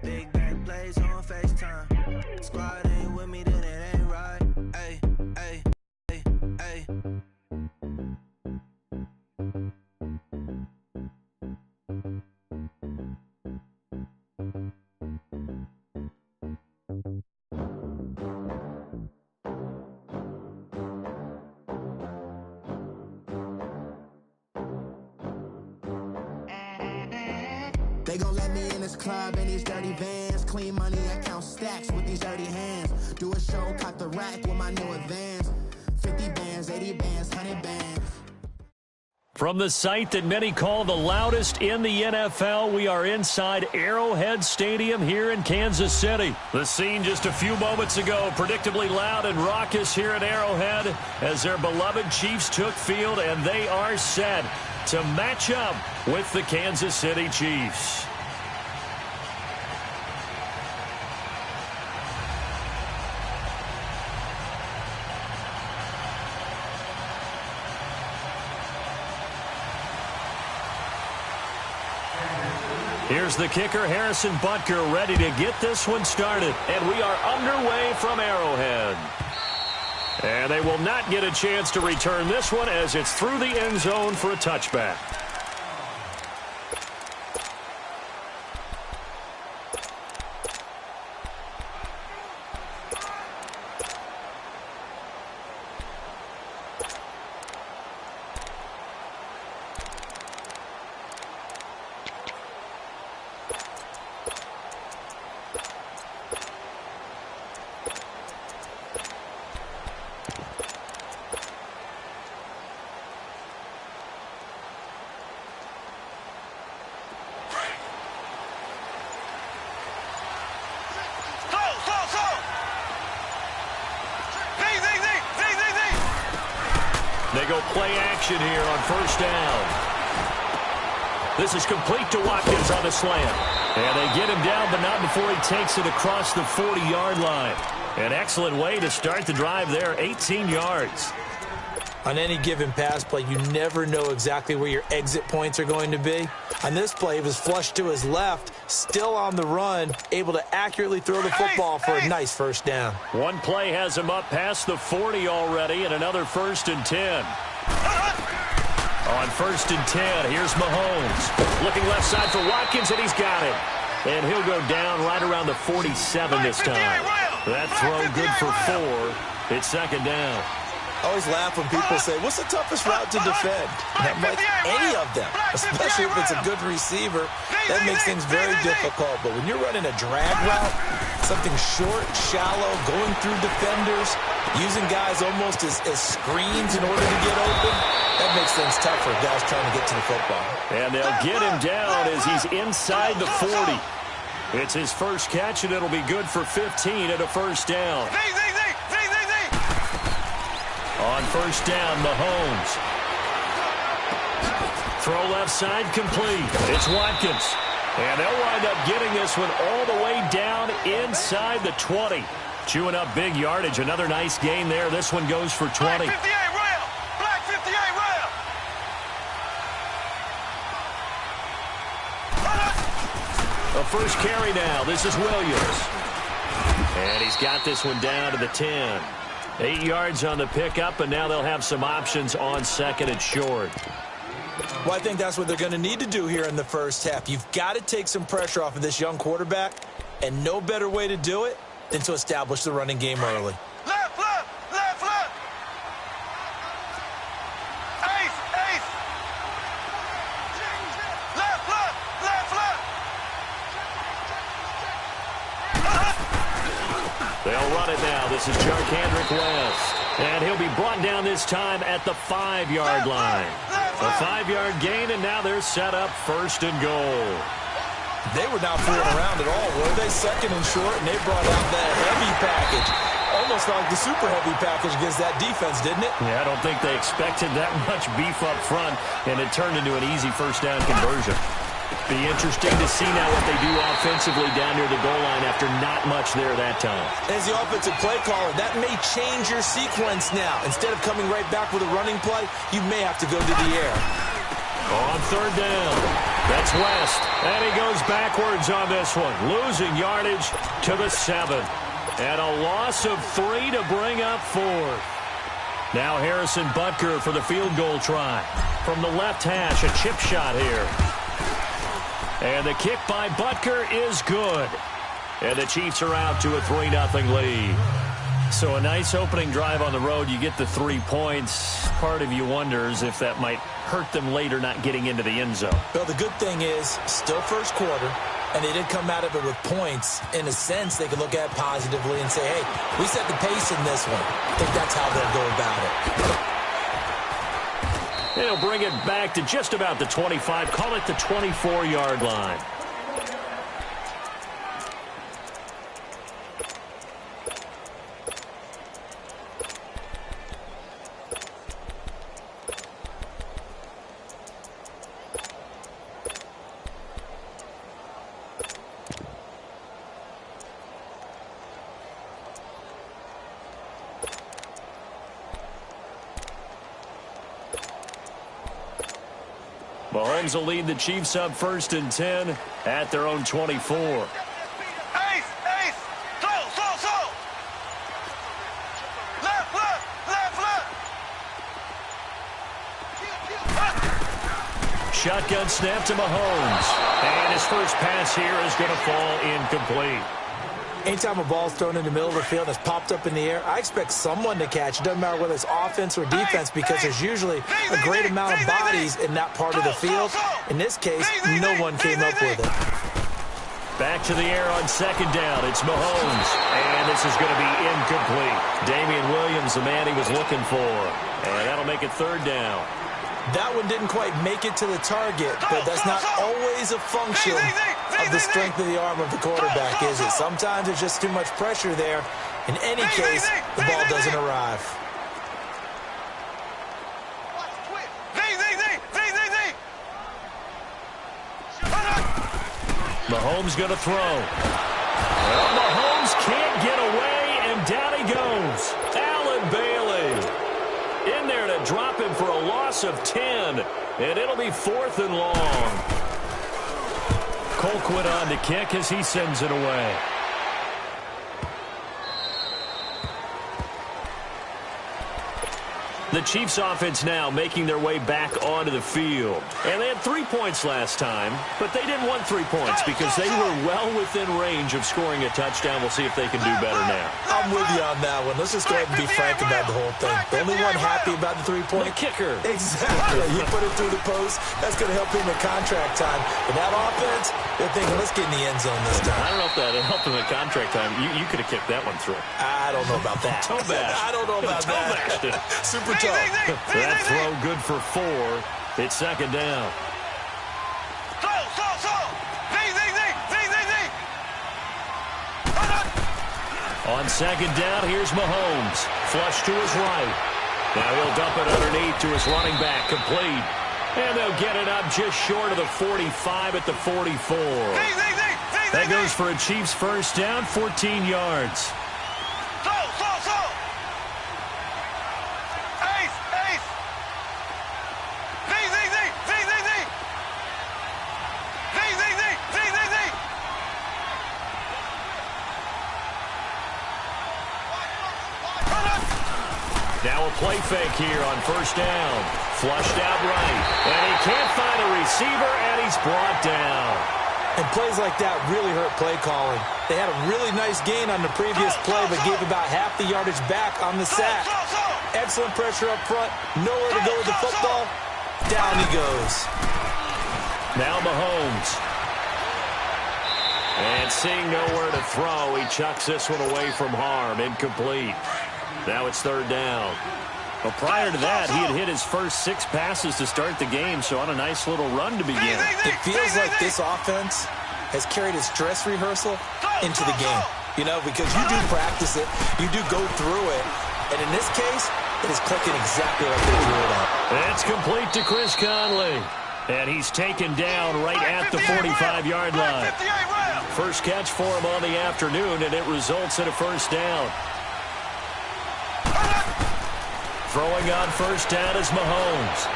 Big bag plays on FaceTime. Squad ain't with me, then it ain't right. Ay. They gon' let me in this club in these dirty vans. Clean money, I count stacks with these dirty hands. Do a show, caught the rack with my new advance. 50 bands, 80 bands, 100 bands. From the site that many call the loudest in the NFL, we are inside Arrowhead Stadium here in Kansas City. The scene just a few moments ago, predictably loud and raucous here at Arrowhead as their beloved Chiefs took field, and they are set to match up with the Kansas City Chiefs. Here's the kicker, Harrison Butker, ready to get this one started. And we are underway from Arrowhead. And they will not get a chance to return this one as it's through the end zone for a touchback. They go play action here on first down. This is complete to Watkins on the slant. And they get him down, but not before he takes it across the 40-yard line. An excellent way to start the drive there, 18 yards. On any given pass play, you never know exactly where your exit points are going to be. On this play, he was flushed to his left, still on the run, able to accurately throw the football for a nice first down. One play has him up past the 40 already, and another 1st and 10. On 1st and 10, here's Mahomes. Looking left side for Watkins, and he's got it. And he'll go down right around the 47 this time. That throw good for 4. It's 2nd down. I always laugh when people say, what's the toughest route to defend? And I'm like, any of them, especially if it's a good receiver. That makes things very difficult. But when you're running a drag route, something short, shallow, going through defenders, using guys almost as screens in order to get open, that makes things tough for guys trying to get to the football. And they'll get him down as he's inside the 40. It's his first catch, and it'll be good for 15 at a first down. On first down, Mahomes. Throw left side complete. It's Watkins. And they'll wind up getting this one all the way down inside the 20. Chewing up big yardage. Another nice gain there. This one goes for 20. Black 58 rail. Black 58 rail. A first carry now. This is Williams. And he's got this one down to the 10. 8 yards on the pickup, and now they'll have some options on 2nd and short. Well, I think that's what they're going to need to do here in the first half. You've got to take some pressure off of this young quarterback, and no better way to do it than to establish the running game early. Left, left, left, left. Ace, ace. Left, left, left, left. They'll run it now. This This is Charkandrick West. And he'll be brought down this time at the 5-yard line. A 5-yard gain, and now they're set up 1st and goal. They were not fooling around at all, were they? 2nd and short, and they brought out that heavy package. Almost like the super heavy package against that defense, didn't it? Yeah, I don't think they expected that much beef up front, and it turned into an easy 1st down conversion. Be interesting to see now what they do offensively down near the goal line after not much there that time. As the offensive play caller, that may change your sequence now. Instead of coming right back with a running play, you may have to go to the air. On 3rd down, that's West, and he goes backwards on this one, losing yardage to the 7. And a loss of 3 to bring up 4th. Now Harrison Butker for the field goal try. From the left hash, a chip shot here. And the kick by Butker is good. And the Chiefs are out to a 3-0 lead. So a nice opening drive on the road. You get the 3 points. Part of you wonders if that might hurt them later not getting into the end zone. Well, the good thing is, still first quarter, and they did come out of it with points. In a sense, they could look at it positively and say, hey, we set the pace in this one. I think that's how they'll go about it. They'll bring it back to just about the 25. Call it the 24-yard line. Mahomes will lead the Chiefs up 1st and 10 at their own 24. Ace! Slow! Left! Shotgun snap to Mahomes. And his first pass here is going to fall incomplete. Anytime a ball's thrown in the middle of the field and it's popped up in the air, I expect someone to catch. It doesn't matter whether it's offense or defense because there's usually a great amount of bodies in that part of the field. In this case, no one came up with it. Back to the air on 2nd down. It's Mahomes. And this is going to be incomplete. Damian Williams, the man he was looking for. And that'll make it 3rd down. That one didn't quite make it to the target, but that's not always a function of the strength of the arm of the quarterback, is it? Sometimes there's just too much pressure there. In any case, the ball doesn't arrive. Mahomes going to throw. Well, Mahomes can't get away, and down he goes. Allen Bailey in there to drop him for a loss of 10, and it'll be 4th and long. Colquitt on to kick as he sends it away. The Chiefs offense now making their way back onto the field. And they had 3 points last time, but they didn't want 3 points because they were well within range of scoring a touchdown. We'll see if they can do better now. I'm with you on that one. Let's just go ahead and be frank about the whole thing. The only one happy about the 3-point kicker. Exactly. You put it through the post. That's going to help him in contract time. But that offense, they're thinking, let's get in the end zone this time. I don't know if that helped him in contract time. You could have kicked that one through. I don't know about that. Toe bash. I don't know about that. Super tough. That throw good for 4. It's 2nd down. On 2nd down, here's Mahomes. Flush to his right. Now he'll dump it underneath to his running back. Complete. And they'll get it up just short of the 45 at the 44. That goes for a Chiefs 1st down, 14 yards. Now a play fake here on 1st down. Flushed out right. And he can't find a receiver, and he's brought down. And plays like that really hurt play calling. They had a really nice gain on the previous play, but gave about half the yardage back on the sack. Excellent pressure up front. Nowhere to go with the football. Down he goes. Now Mahomes. And seeing nowhere to throw, he chucks this one away from harm. Incomplete. Now it's third down. Well, prior to that, he had hit his first 6 passes to start the game, so on a nice little run to begin. It feels like this offense has carried its dress rehearsal into the game. You know, because you do practice it, you do go through it, and in this case, it is clicking exactly like they drew it up. It's complete to Chris Conley. And he's taken down right at the 45-yard line. First catch for him on the afternoon, and it results in a first down. Throwing on first down is Mahomes.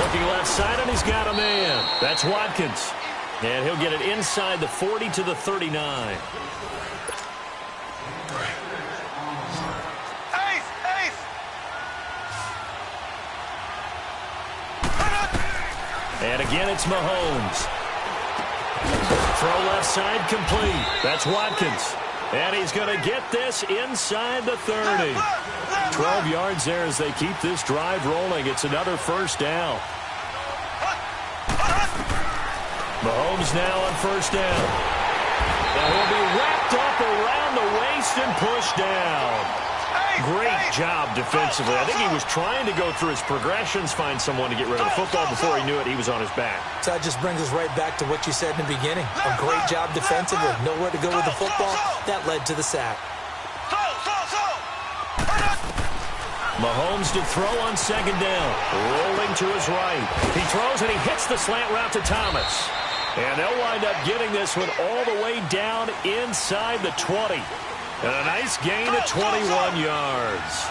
Looking left side, and he's got a man. That's Watkins. And he'll get it inside the 40 to the 39. And again, it's Mahomes. Throw left side complete. That's Watkins. And he's going to get this inside the 30. 12 yards there as they keep this drive rolling. It's another first down. Mahomes now on first down. And he'll be wrapped up around the waist and pushed down. Great job defensively. I think he was trying to go through his progressions, find someone to get rid of the football. Before he knew it, he was on his back. So that just brings us right back to what you said in the beginning. A great job defensively. Nowhere to go with the football. That led to the sack. Mahomes to throw on second down. Rolling to his right. He throws and he hits the slant route to Thomas. And they'll wind up getting this one all the way down inside the 20. And a nice gain of 21 yards.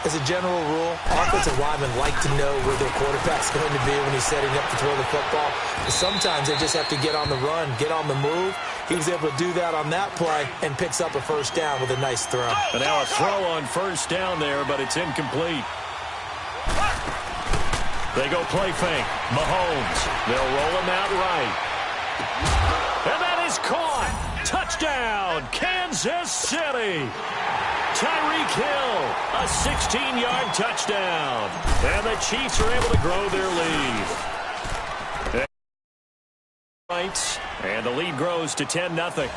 As a general rule, offensive linemen like to know where their quarterback's going to be when he's setting up to throw the football. But sometimes they just have to get on the run, get on the move. He was able to do that on that play and picks up a first down with a nice throw. And now a throw on first down there, but it's incomplete. They go play fake. Mahomes. They'll roll him out right. And that is caught. Touchdown, Kansas City. Tyreek Hill, a 16-yard touchdown. And the Chiefs are able to grow their lead. And the lead grows to 10-0.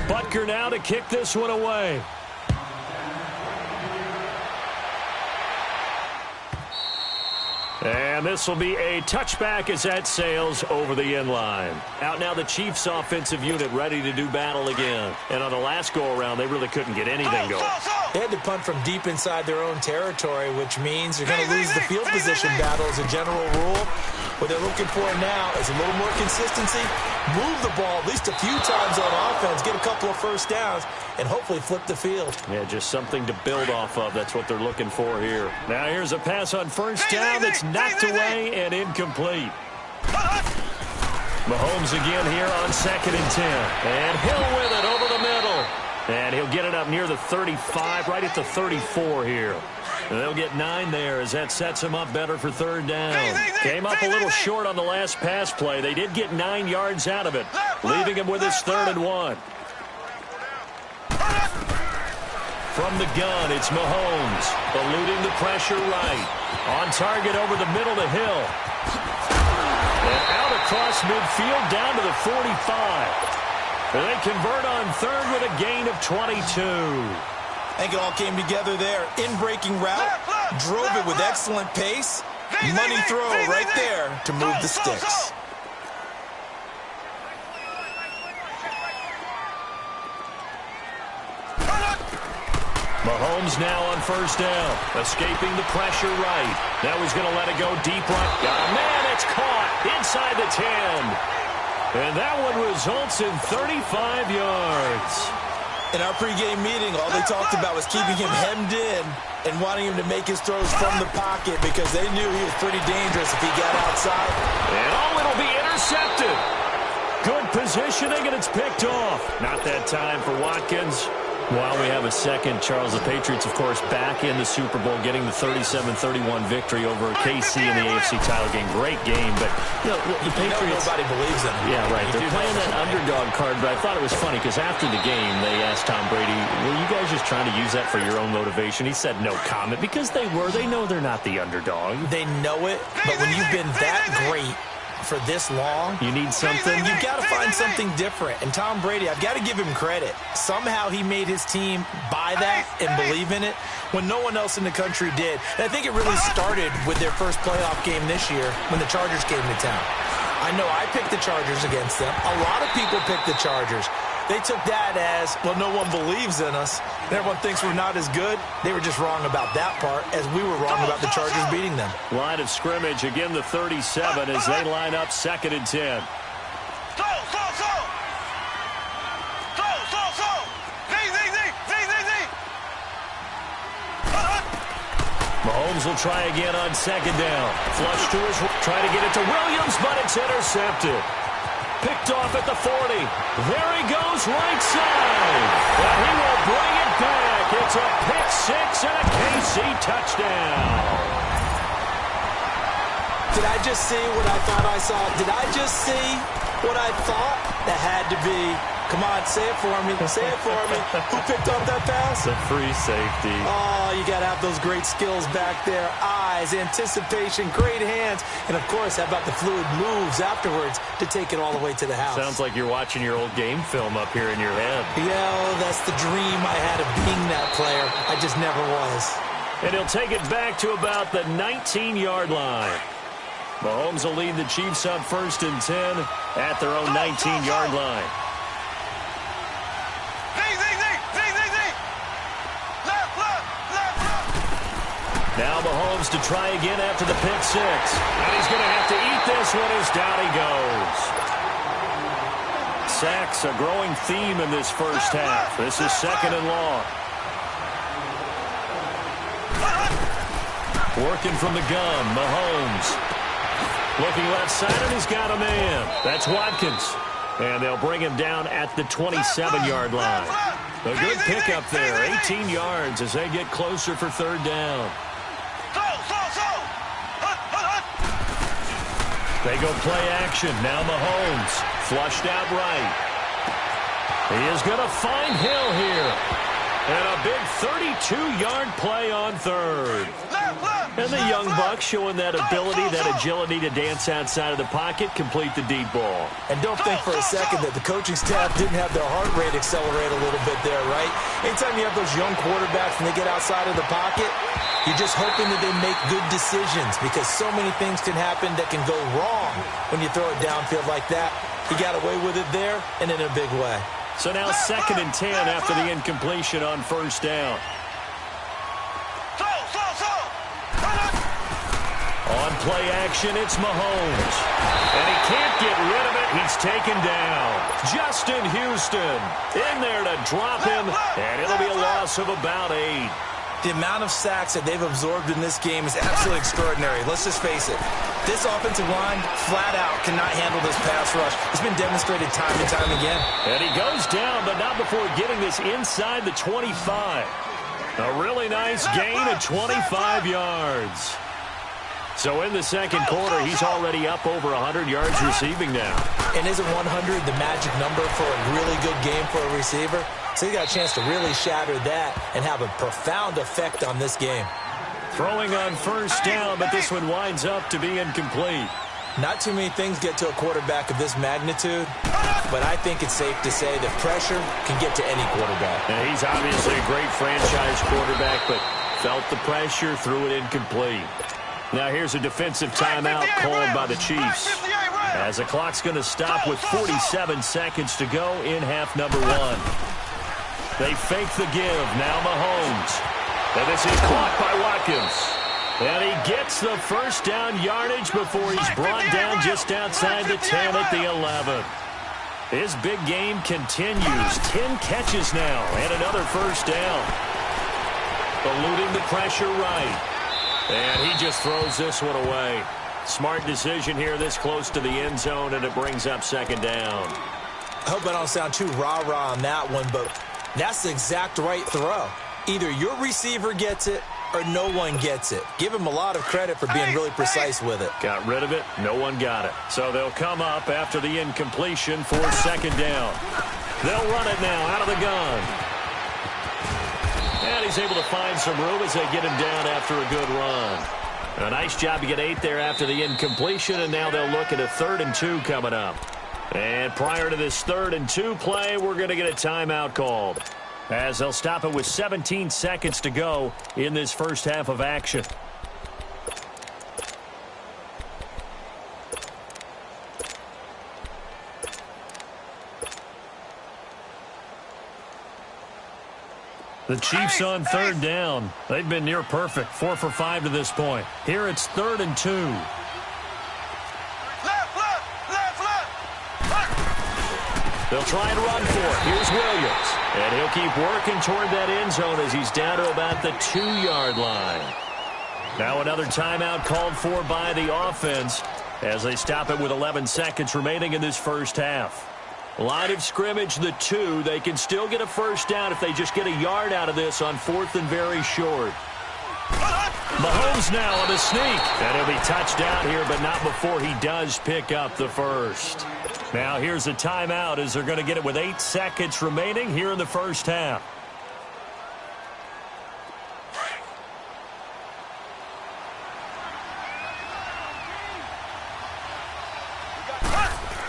Butker now to kick this one away. And this will be a touchback as that sails over the end line. Out now the Chiefs offensive unit ready to do battle again. And on the last go-around, they really couldn't get anything going. They had to punt from deep inside their own territory, which means they're going to lose the field position battle as a general rule. What they're looking for now is a little more consistency, move the ball at least a few times on offense, get a couple of first downs, and hopefully flip the field. Yeah, just something to build off of. That's what they're looking for here. Now here's a pass on first down that's knocked away and incomplete. Mahomes again here on 2nd and 10. And Hill with it over the middle. And he'll get it up near the 35, right at the 34 here. And they'll get 9 there as that sets him up better for third down. Came up a little short on the last pass play. They did get 9 yards out of it, leaving him with his 3rd and 1. From the gun, it's Mahomes, eluding the pressure right. On target over the middle to Hill. And out across midfield down to the 45. And they convert on 3rd with a gain of 22. I think it all came together there. In-breaking route, drove it with excellent pace. Money throw right there to move the sticks. Mahomes now on first down, escaping the pressure right. Now he's going to let it go deep right. Got a man, it's caught inside the 10. And that one results in 35 yards. In our pregame meeting, all they talked about was keeping him hemmed in and wanting him to make his throws from the pocket because they knew he was pretty dangerous if he got outside. And it'll be intercepted. Good positioning, and it's picked off. Not that time for Watkins. While we have a second, Charles, the Patriots, of course, back in the Super Bowl, getting the 37-31 victory over KC in the AFC title game. Great game, but the Patriots... nobody believes in them. Yeah, right. They're playing that underdog card, but I thought it was funny because after the game, they asked Tom Brady, were you guys just trying to use that for your own motivation? He said no comment because they were. They know they're not the underdog. They know it, but when you've been that great for this long, you need something. You've got to find something different. And Tom Brady, I've got to give him credit. Somehow he made his team buy that and believe in it when no one else in the country did. And I think it really started with their first playoff game this year when the Chargers came to town. I know I picked the Chargers against them. A lot of people picked the Chargers. They took that as, well, no one believes in us. Everyone thinks we're not as good. They were just wrong about that part, as we were wrong about the Chargers beating them. Line of scrimmage, again the 37 as they line up 2nd and 10. Mahomes will try again on 2nd down. Flush to his right, try to get it to Williams, but it's intercepted. Picked off at the 40. There he goes, right side. And he will bring it back. It's a pick six and a KC touchdown. Did I just see what I thought I saw? Did I just see what I thought? That had to be. Come on, say it for me. Say it for me. Who picked up that pass? The free safety. Oh, you got to have those great skills back there. Eyes, anticipation, great hands. And, of course, how about the fluid moves afterwards to take it all the way to the house? Sounds like you're watching your old game film up here in your head. Yeah, that's the dream I had of being that player. I just never was. And he'll take it back to about the 19-yard line. Mahomes will lead the Chiefs up 1st and 10 at their own 19-yard line. Now Mahomes to try again after the pick six. And he's going to have to eat this one as down he goes. Sacks, a growing theme in this first half. This is 2nd and long. Working from the gun, Mahomes. Looking left side, and he's got a man. That's Watkins. And they'll bring him down at the 27-yard line. A good pickup there, 18 yards as they get closer for 3rd down. They go play action. Now Mahomes. Flushed out right. He is going to find Hill here. And a big 32-yard play on 3rd. And the young buck showing that ability, that agility to dance outside of the pocket, complete the deep ball. And don't think for a second that the coaching staff didn't have their heart rate accelerate a little bit there, right? Anytime you have those young quarterbacks and they get outside of the pocket, you're just hoping that they make good decisions because so many things can happen that can go wrong when you throw it downfield like that. He got away with it there and in a big way. So now 2nd and 10 after the incompletion on 1st down. On play action, it's Mahomes. And he can't get rid of it. He's taken down. Justin Houston in there to drop him, and it'll be a loss of about 8. The amount of sacks that they've absorbed in this game is absolutely extraordinary. Let's just face it. This offensive line, flat out, cannot handle this pass rush. It's been demonstrated time and time again. And he goes down, but not before getting this inside the 25. A really nice gain of 25 yards. So in the 2nd quarter, he's already up over 100 yards receiving now. And isn't 100 the magic number for a really good game for a receiver? So he got a chance to really shatter that and have a profound effect on this game. Throwing on 1st down, but this one winds up to be incomplete. Not too many things get to a quarterback of this magnitude, but I think it's safe to say that pressure can get to any quarterback. Now, he's obviously a great franchise quarterback, but felt the pressure, threw it incomplete. Now here's a defensive timeout called by the Chiefs, as the clock's going to stop with 47 seconds to go in half number 1. They fake the give. Now Mahomes. And this is caught by Watkins. And he gets the 1st down yardage before he's brought down just outside the 10 at the 11. His big game continues. 10 catches now and another 1st down. Eluding the pressure right. And he just throws this one away. Smart decision here this close to the end zone, and it brings up 2nd down. I hope I don't sound too rah-rah on that one, but That's the exact right throw. Either your receiver gets it or no one gets it. Give him a lot of credit for being really precise with it. Got rid of it. No one got it. So they'll come up after the incompletion for second down. They'll run it now out of the gun. And he's able to find some room as they get him down after a good run. A nice job to get 8 there after the incompletion, and now they'll look at a 3rd and 2 coming up. And prior to this 3rd and 2 play, we're going to get a timeout called, as they'll stop it with 17 seconds to go in this first half of action. The Chiefs on 3rd down. They've been near perfect, 4 for 5 to this point. Here it's 3rd and 2. They'll try and run for it. Here's Williams. And he'll keep working toward that end zone as he's down to about the 2-yard line. Now another timeout called for by the offense as they stop it with 11 seconds remaining in this first half. Line of scrimmage, the 2. They can still get a first down if they just get a yard out of this on 4th and very short. Mahomes now on the sneak. And he'll be touched down here, but not before he does pick up the first. Now here's a timeout as they're going to get it with 8 seconds remaining here in the first half.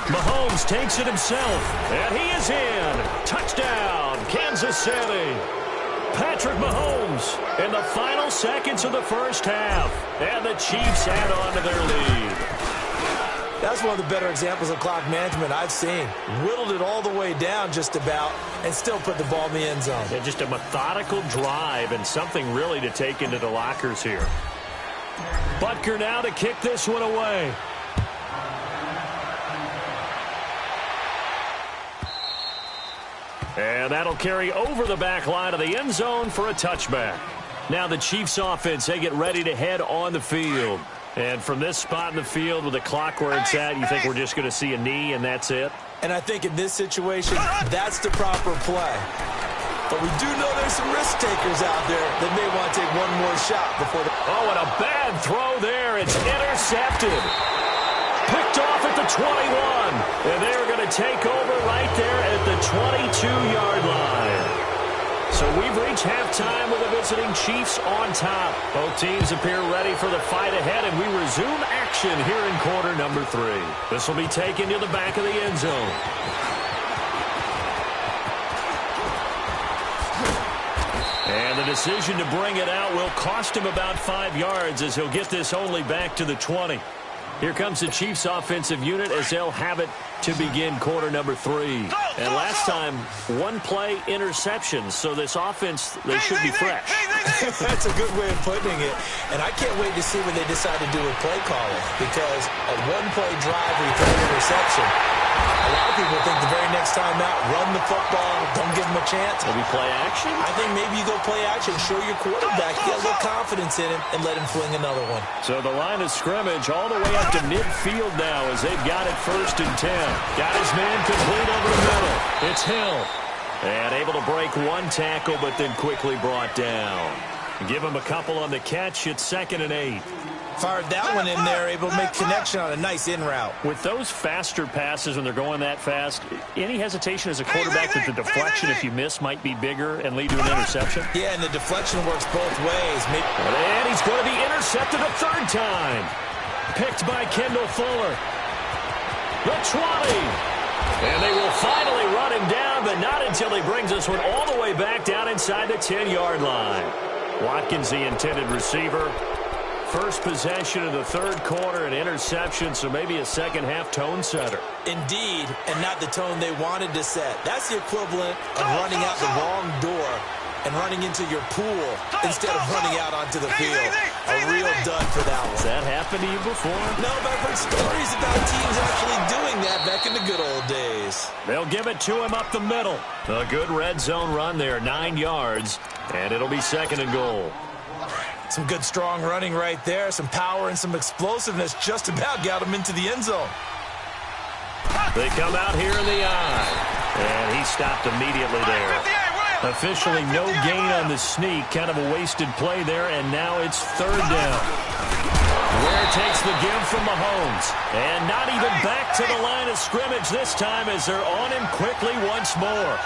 Mahomes takes it himself, and he is in. Touchdown, Kansas City. Patrick Mahomes in the final seconds of the first half, and the Chiefs add on to their lead. That's one of the better examples of clock management I've seen. Whittled it all the way down just about and still put the ball in the end zone. Yeah, just a methodical drive and something really to take into the lockers here. Butker now to kick this one away. And that'll carry over the back line of the end zone for a touchback. Now the Chiefs offense, they get ready to head on the field. And from this spot in the field with the clock where it's at, you think we're just going to see a knee and that's it? And I think in this situation, that's the proper play. But we do know there's some risk takers out there that may want to take one more shot before the... Oh, and a bad throw there. It's intercepted. Picked off at the 21. And they're going to take over right there at the 22-yard line. So we've reached halftime with the visiting Chiefs on top. Both teams appear ready for the fight ahead, and we resume action here in quarter number 3. This will be taken to the back of the end zone. And the decision to bring it out will cost him about 5 yards as he'll get this only back to the 20. Here comes the Chiefs offensive unit as they'll have it to begin quarter number 3. And last time, 1 play interception, so this offense, they should be fresh. That's a good way of putting it. And I can't wait to see what they decide to do with play calling, because a 1-play drive where you throw an interception, a lot of people think the very next time out, run the football, don't give them a chance. Maybe play action? I think maybe you go play action, show your quarterback, get a little confidence in him, and let him fling another one. So the line of scrimmage all the way up to midfield now as they've got it 1st and 10. Got his man complete over the middle. It's Hill. And able to break 1 tackle, but then quickly brought down. Give him a couple on the catch. It's 2nd and 8. Fired that one in there, able to make connection on a nice in route. With those faster passes when they're going that fast, any hesitation as a quarterback that the deflection, if you miss, might be bigger and lead to an interception? Yeah, and the deflection works both ways. And he's going to be intercepted a 3rd time. Picked by Kendall Fuller. The 20. And they will finally run him down, but not until he brings this one all the way back down inside the 10-yard line. Watkins, the intended receiver. First possession of the 3rd quarter, an interception, so maybe a second-half tone setter. Indeed, and not the tone they wanted to set. That's the equivalent of running out the wrong door and running into your pool instead of running out onto the field. A real dud for that one. Has that happened to you before? No, but I've heard stories about teams actually doing that back in the good old days. They'll give it to him up the middle. A good red zone run there, 9 yards, and it'll be 2nd and goal. Some good strong running right there, some power and some explosiveness just about got him into the end zone. They come out here in the eye, and he stopped immediately there. Officially no gain on the sneak. Kind of a wasted play there, and now it's third down. Ware takes the give from Mahomes. And not even back to the line of scrimmage this time as they're on him quickly once more.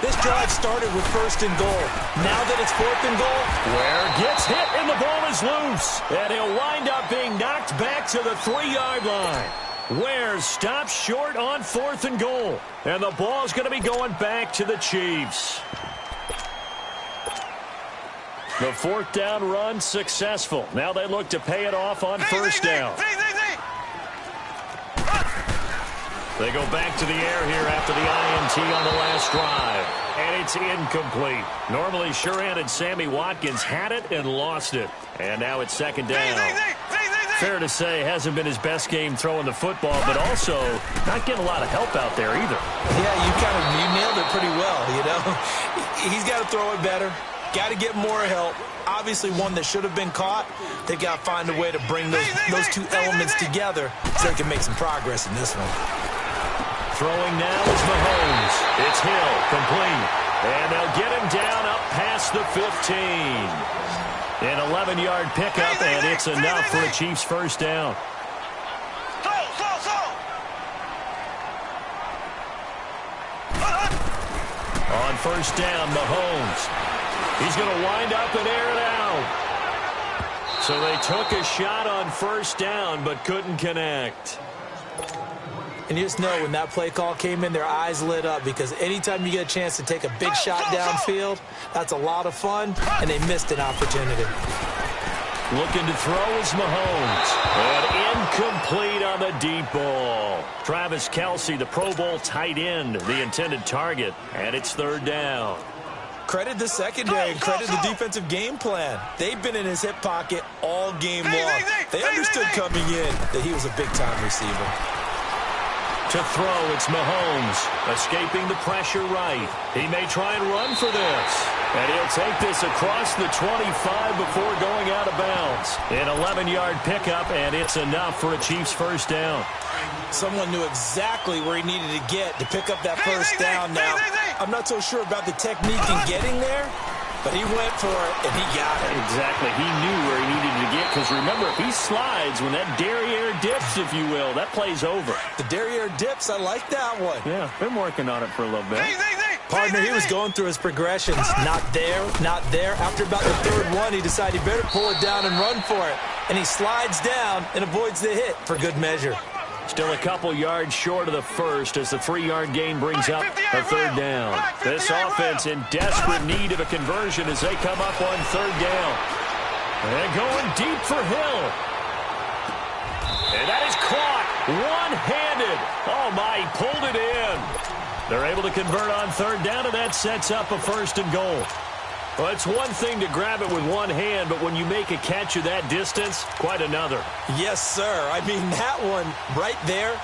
This drive started with first and goal. Now that it's fourth and goal, Ware gets hit and the ball is loose. And he'll wind up being knocked back to the 3-yard line. Ware stops short on fourth and goal. And the ball's going to be going back to the Chiefs. The fourth down run successful. Now they look to pay it off on first down. They go back to the air here after the INT on the last drive. And it's incomplete. Normally sure-handed Sammy Watkins had it and lost it. And now it's second down. Fair to say, hasn't been his best game throwing the football, but also not getting a lot of help out there either. Yeah, you nailed it pretty well, you know. He's got to throw it better. Got to get more help. Obviously one that should have been caught. They've got to find a way to bring those two elements together so they can make some progress in this one. Throwing now is Mahomes. It's Hill, complete. And they'll get him down up past the 15. An 11-yard pickup, and it's enough for a Chiefs first down. On first down, Mahomes. He's going to wind up and air it out. So they took a shot on first down, but couldn't connect. And you just know when that play call came in, their eyes lit up because anytime you get a chance to take a big shot downfield, that's a lot of fun, and they missed an opportunity. Looking to throw is Mahomes. And incomplete on the deep ball. Travis Kelce, the Pro Bowl tight end, the intended target, and it's third down. Credit the secondary and credit the defensive game plan. They've been in his hip pocket all game long. They understood coming in that he was a big-time receiver. To throw, it's Mahomes, escaping the pressure right. He may try and run for this. And he'll take this across the 25 before going out of bounds. An 11-yard pickup, and it's enough for a Chiefs first down. Someone knew exactly where he needed to get to pick up that first down now. I'm not so sure about the technique in getting there, but he went for it, and he got it. Exactly. He knew where he needed to get, because remember, if he slides, when that derriere dips, if you will, that play's over. The derriere dips, I like that one. Yeah, been working on it for a little bit. Partner, he was going through his progressions. Not there, not there. After about the third one, he decided he better pull it down and run for it. And he slides down and avoids the hit for good measure. Still a couple yards short of the first as the 3-yard gain brings up a third down. This offense in desperate need of a conversion as they come up on third down. And going deep for Hill. And that is caught one-handed. Oh, my, he pulled it in. They're able to convert on third down, and that sets up a first and goal. Well, it's one thing to grab it with one hand, but when you make a catch of that distance, quite another. Yes, sir. I mean, that one right there,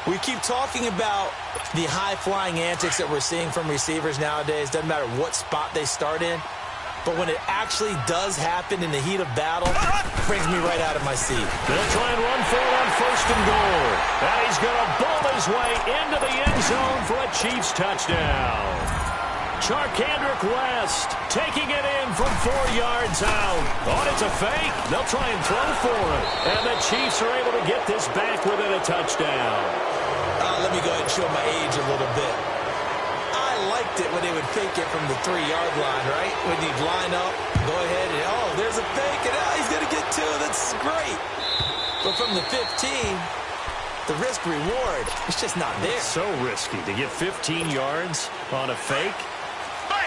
we keep talking about the high-flying antics that we're seeing from receivers nowadays. Doesn't matter what spot they start in. But when it actually does happen in the heat of battle, it brings me right out of my seat. They'll try and run for it on first and goal. And he's going to bowl his way into the end zone for a Chiefs touchdown. Charkandrick West taking it in from 4 yards out. Oh, it's a fake. They'll try and throw for it. And the Chiefs are able to get this back within a touchdown. Let me go ahead and show my age a little bit. I liked it when they would fake it from the 3-yard line, right? When you'd line up, go ahead and, oh, there's a fake, and he's going to get 2. That's great. But from the 15, the risk-reward, it's just not there. It's so risky to get 15 yards on a fake.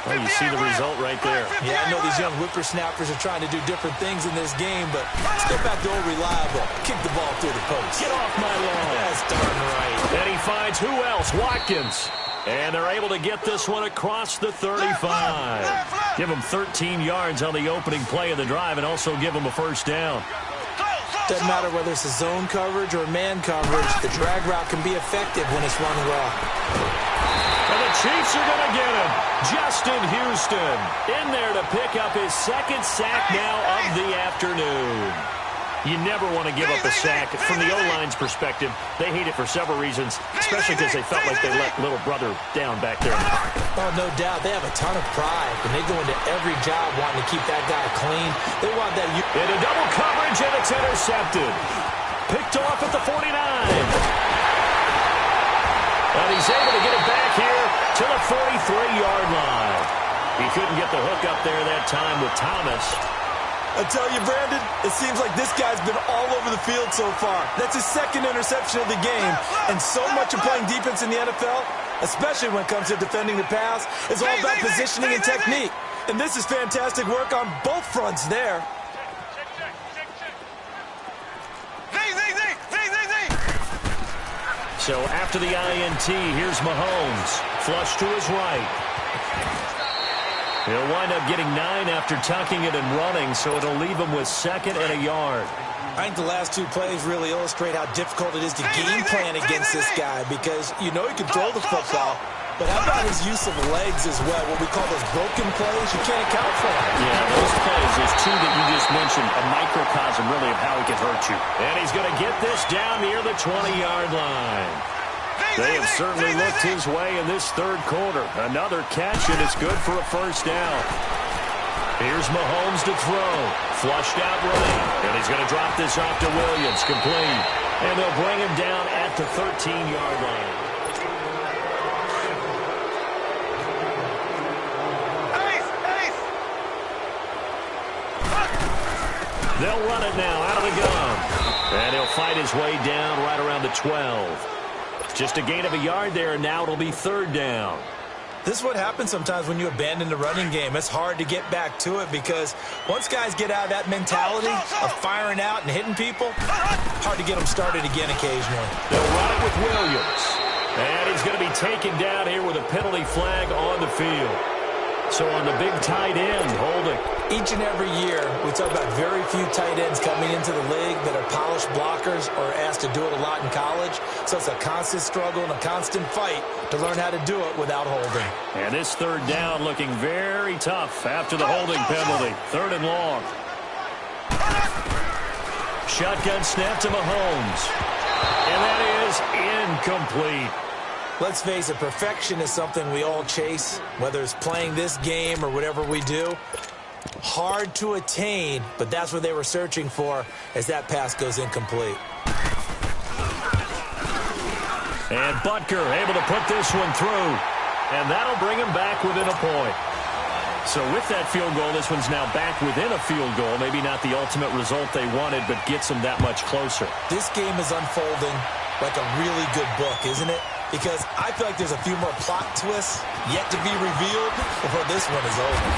Oh, you see the result right there. Yeah, I know these young whippersnappers are trying to do different things in this game, but let's get back to old reliable. Kick the ball through the post. Get off my lawn. That's darn right. And he finds who else? Watkins. And they're able to get this one across the 35. Give them 13 yards on the opening play of the drive and also give them a first down. Doesn't matter whether it's a zone coverage or man coverage. The drag route can be effective when it's run well. And the Chiefs are going to get him. Justin Houston in there to pick up his second sack now of the afternoon. You never want to give up a sack. From the O-line's perspective, they hate it for several reasons, especially because they felt like they let little brother down back there in the pocket. Oh, no doubt. They have a ton of pride, and they go into every job wanting to keep that guy clean. They want that. In a double coverage, and it's intercepted. Picked off at the 49. And he's able to get it back here to the 43-yard line. He couldn't get the hook up there that time with Thomas. I tell you, Brandon, it seems like this guy's been all over the field so far. That's his second interception of the game. And so much of playing defense in the NFL, especially when it comes to defending the pass, is all about positioning and technique. And this is fantastic work on both fronts there. So after the INT, here's Mahomes. Flush to his right. He'll wind up getting 9 after tucking it and running, so it'll leave him with 2nd and a yard. I think the last 2 plays really illustrate how difficult it is to game plan against this guy because you know he can throw the football, but how about his use of legs as well? What we call those broken plays, you can't account for them. Yeah, those plays, those 2 that you just mentioned, a microcosm really of how he can hurt you. And he's going to get this down near the 20-yard line. They have certainly looked his way in this 3rd quarter. Another catch, and it's good for a 1st down. Here's Mahomes to throw. Flushed out right. And he's going to drop this off to Williams. Complete. And they'll bring him down at the 13-yard line. They'll run it now out of the gun. And he'll fight his way down right around the 12. Just a gain of a yard there, and now it'll be 3rd down. This is what happens sometimes when you abandon the running game. It's hard to get back to it because once guys get out of that mentality of firing out and hitting people, hard to get them started again occasionally. They'll run it with Williams. And he's going to be taken down here with a penalty flag on the field. So on the big tight end, holding. Each and every year, we talk about very few tight ends coming into the league that are polished blockers or asked to do it a lot in college. So it's a constant struggle and a constant fight to learn how to do it without holding. And this 3rd down looking very tough after the holding penalty. 3rd and long. Shotgun snap to Mahomes. And that is incomplete. Let's face it, perfection is something we all chase, whether it's playing this game or whatever we do. Hard to attain, but that's what they were searching for as that pass goes incomplete. And Butker able to put this one through. And that'll bring him back within a point. So with that field goal, this one's now back within a field goal. Maybe not the ultimate result they wanted, but gets them that much closer. This game is unfolding like a really good book, isn't it? Because I feel like there's a few more plot twists yet to be revealed before this one is over.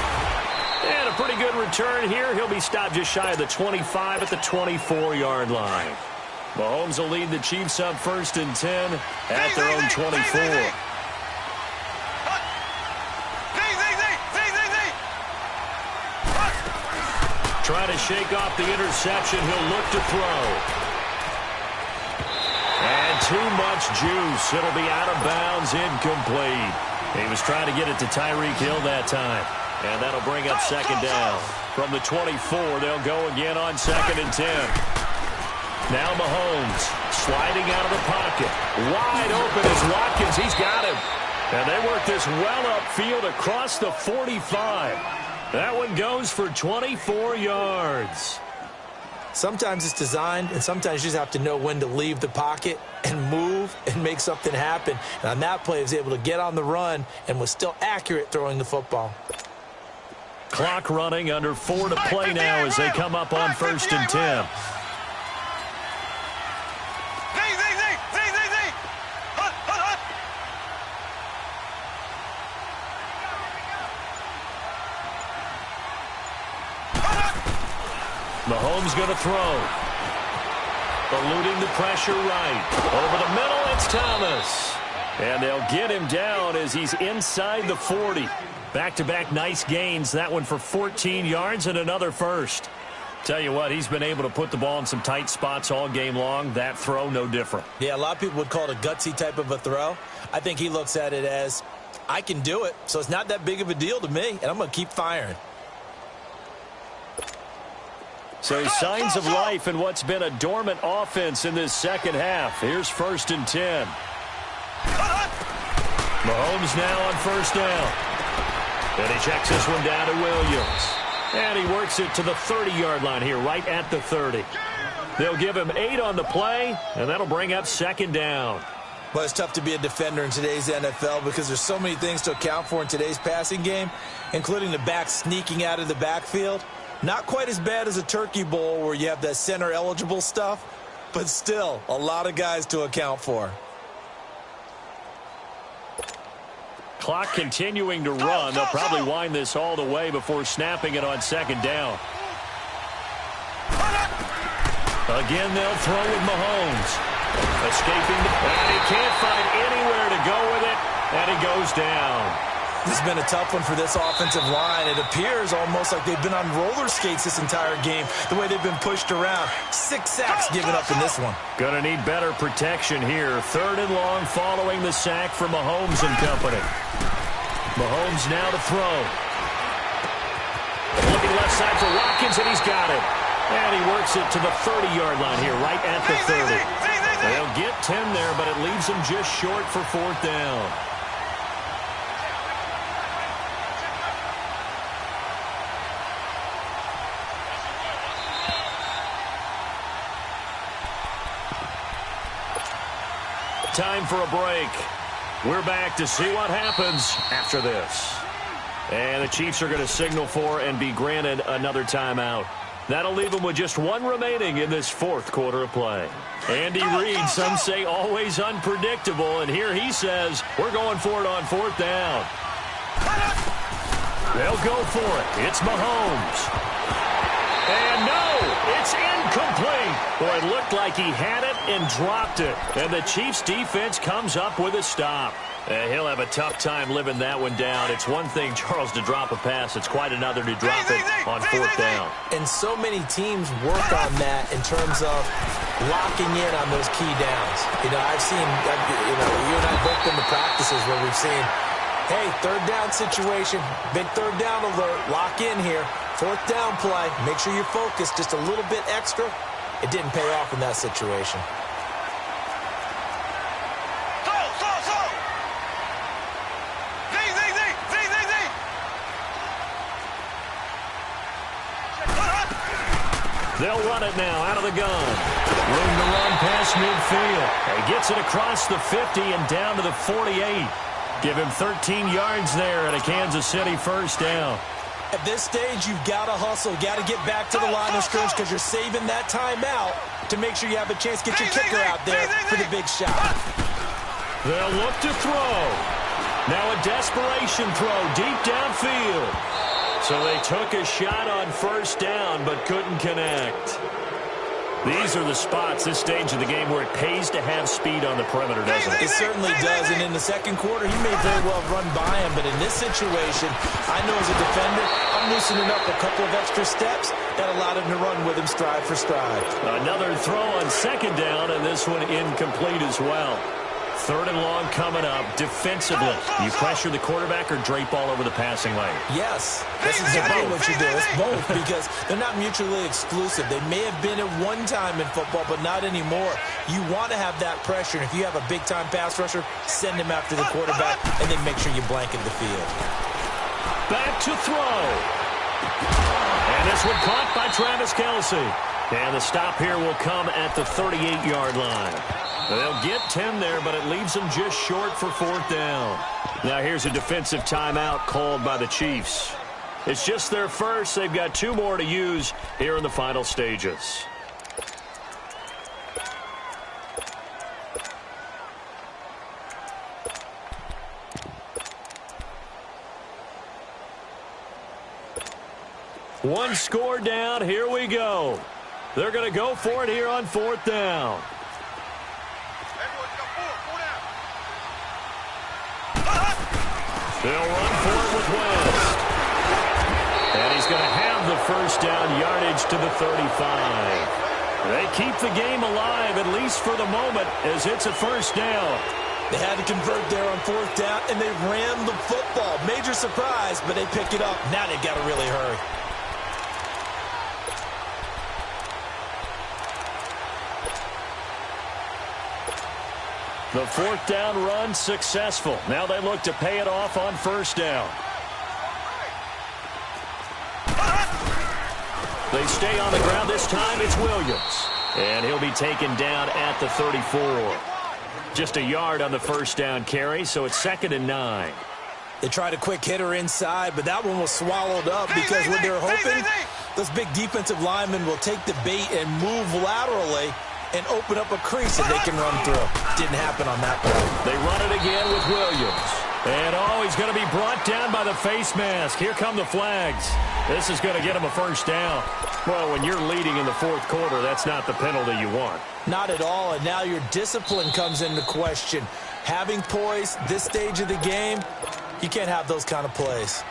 And a pretty good return here. He'll be stopped just shy of the 25 at the 24-yard line. Mahomes will lead the Chiefs up 1st and 10 at their own 24. Trying to shake off the interception. He'll look to throw. And too much juice. It'll be out of bounds, incomplete. He was trying to get it to Tyreek Hill that time. And that'll bring up 2nd down. From the 24, they'll go again on 2nd and 10. Now Mahomes sliding out of the pocket. Wide open is Watkins. He's got him. And they work this well upfield across the 45. That one goes for 24 yards. Sometimes it's designed, and sometimes you just have to know when to leave the pocket and move and make something happen. And on that play, he was able to get on the run and was still accurate throwing the football. Clock running, under 4 to play now as they come up on 1st and 10. Mahomes going to throw. Eluding the pressure right. Over the middle, it's Thomas. And they'll get him down as he's inside the 40. Back-to-back nice gains. That one for 14 yards and another 1st. Tell you what, he's been able to put the ball in some tight spots all game long. That throw, no different. Yeah, a lot of people would call it a gutsy type of a throw. I think he looks at it as, I can do it, so it's not that big of a deal to me, and I'm going to keep firing. So signs of life in what's been a dormant offense in this second half. Here's 1st and 10. Mahomes now on 1st down. And he checks this one down to Williams. And he works it to the 30-yard line here, right at the 30. They'll give him 8 on the play, and that'll bring up 2nd down. Well, it's tough to be a defender in today's NFL because there's so many things to account for in today's passing game, including the back sneaking out of the backfield. Not quite as bad as a turkey bowl where you have that center-eligible stuff, but still a lot of guys to account for. Clock continuing to run. They'll probably wind this all the way before snapping it on 2nd down. Again, they'll throw with Mahomes. Escaping, and he can't find anywhere to go with it, and he goes down. This has been a tough one for this offensive line. It appears almost like they've been on roller skates this entire game, the way they've been pushed around. 6 sacks given up in this one. Gonna need better protection here. 3rd and long following the sack from Mahomes and company. Mahomes now to throw. Looking left side for Watkins, and he's got it. And he works it to the 30-yard line here, right at the 30. They'll get 10 there, but it leaves them just short for 4th down. Time for a break. We're back to see what happens after this. And the Chiefs are going to signal for and be granted another timeout. That'll leave them with just 1 remaining in this 4th quarter of play. Andy Reid, some say always unpredictable, and here he says, we're going for it on 4th down. They'll go for it. It's Mahomes. And no, it's incomplete. Boy, it looked like he had it and dropped it. And the Chiefs defense comes up with a stop. He'll have a tough time living that one down. It's one thing, Charles, to drop a pass. It's quite another to drop it on 4th down. And so many teams work on that in terms of locking in on those key downs. You know, I've seen, you and I both been to practices where we've seen, hey, 3rd down situation, big 3rd down alert, lock in here. 4th down play, make sure you're focused just a little bit extra. It didn't pay off in that situation. They'll run it now out of the gun. Room to run past midfield. He gets it across the 50 and down to the 48. Give him 13 yards there at a Kansas City 1st down. At this stage, you've got to hustle. Got to get back to the line of scrimmage because you're saving that timeout to make sure you have a chance to get your kicker out there for the big shot. They'll look to throw. Now a desperation throw deep downfield. So they took a shot on 1st down but couldn't connect. These are the spots, this stage of the game, where it pays to have speed on the perimeter, doesn't it? It certainly does, and in the 2nd quarter, he may very well run by him, but in this situation, I know as a defender, I'm loosening up a couple of extra steps that allowed him to run with him stride for stride. Another throw on 2nd down, and this one incomplete as well. 3rd and long coming up. Defensively, you pressure the quarterback or drape all over the passing lane? Yes, that's exactly what you do. It's both because they're not mutually exclusive. They may have been at one time in football, but not anymore. You want to have that pressure, and if you have a big-time pass rusher, send him after the quarterback, and then make sure you blanket the field. Back to throw. And this one caught by Travis Kelce. And the stop here will come at the 38-yard line. They'll get 10 there, but it leaves them just short for 4th down. Now here's a defensive timeout called by the Chiefs. It's just their first. They've got 2 more to use here in the final stages. One score down. Here we go. They're going to go for it here on 4th down. They'll run for it with West. And he's going to have the 1st down yardage to the 35. They keep the game alive, at least for the moment, as it's a 1st down. They had to convert there on 4th down, and they ran the football. Major surprise, but they pick it up. Now they've got to really hurry. The fourth down run successful. Now they look to pay it off on first down. They stay on the ground. This time it's Williams. And he'll be taken down at the 34. Just a yard on the first down carry, so it's 2nd and 9. They tried a quick hitter inside, but that one was swallowed up because what they're hoping, those big defensive linemen will take the bait and move laterally and open up a crease that they can run through. Didn't happen on that play. They run it again with Williams. And, he's going to be brought down by the face mask. Here come the flags. This is going to get him a first down. Well, when you're leading in the fourth quarter, that's not the penalty you want. Not at all, and now your discipline comes into question. Having poise this stage of the game, you can't have those kind of plays.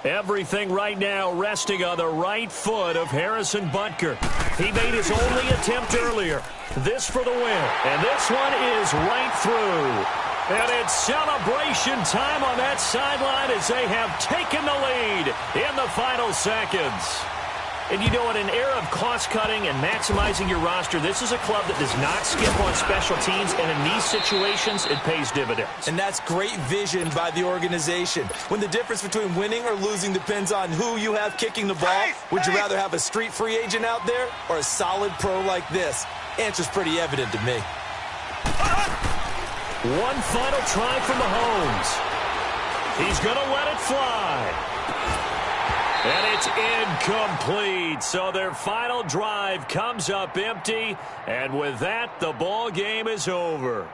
Everything right now resting on the right foot of Harrison Butker. He made his only attempt earlier. This for the win. And this one is right through. And it's celebration time on that sideline as they have taken the lead in the final seconds. And you know, in an era of cost-cutting and maximizing your roster, this is a club that does not skip on special teams, and in these situations, it pays dividends. And that's great vision by the organization. When the difference between winning or losing depends on who you have kicking the ball, would you rather have a street free agent out there or a solid pro like this? Answer's pretty evident to me. One final try from Mahomes. He's going to let it fly. And it's incomplete. So their final drive comes up empty. And with that, the ball game is over.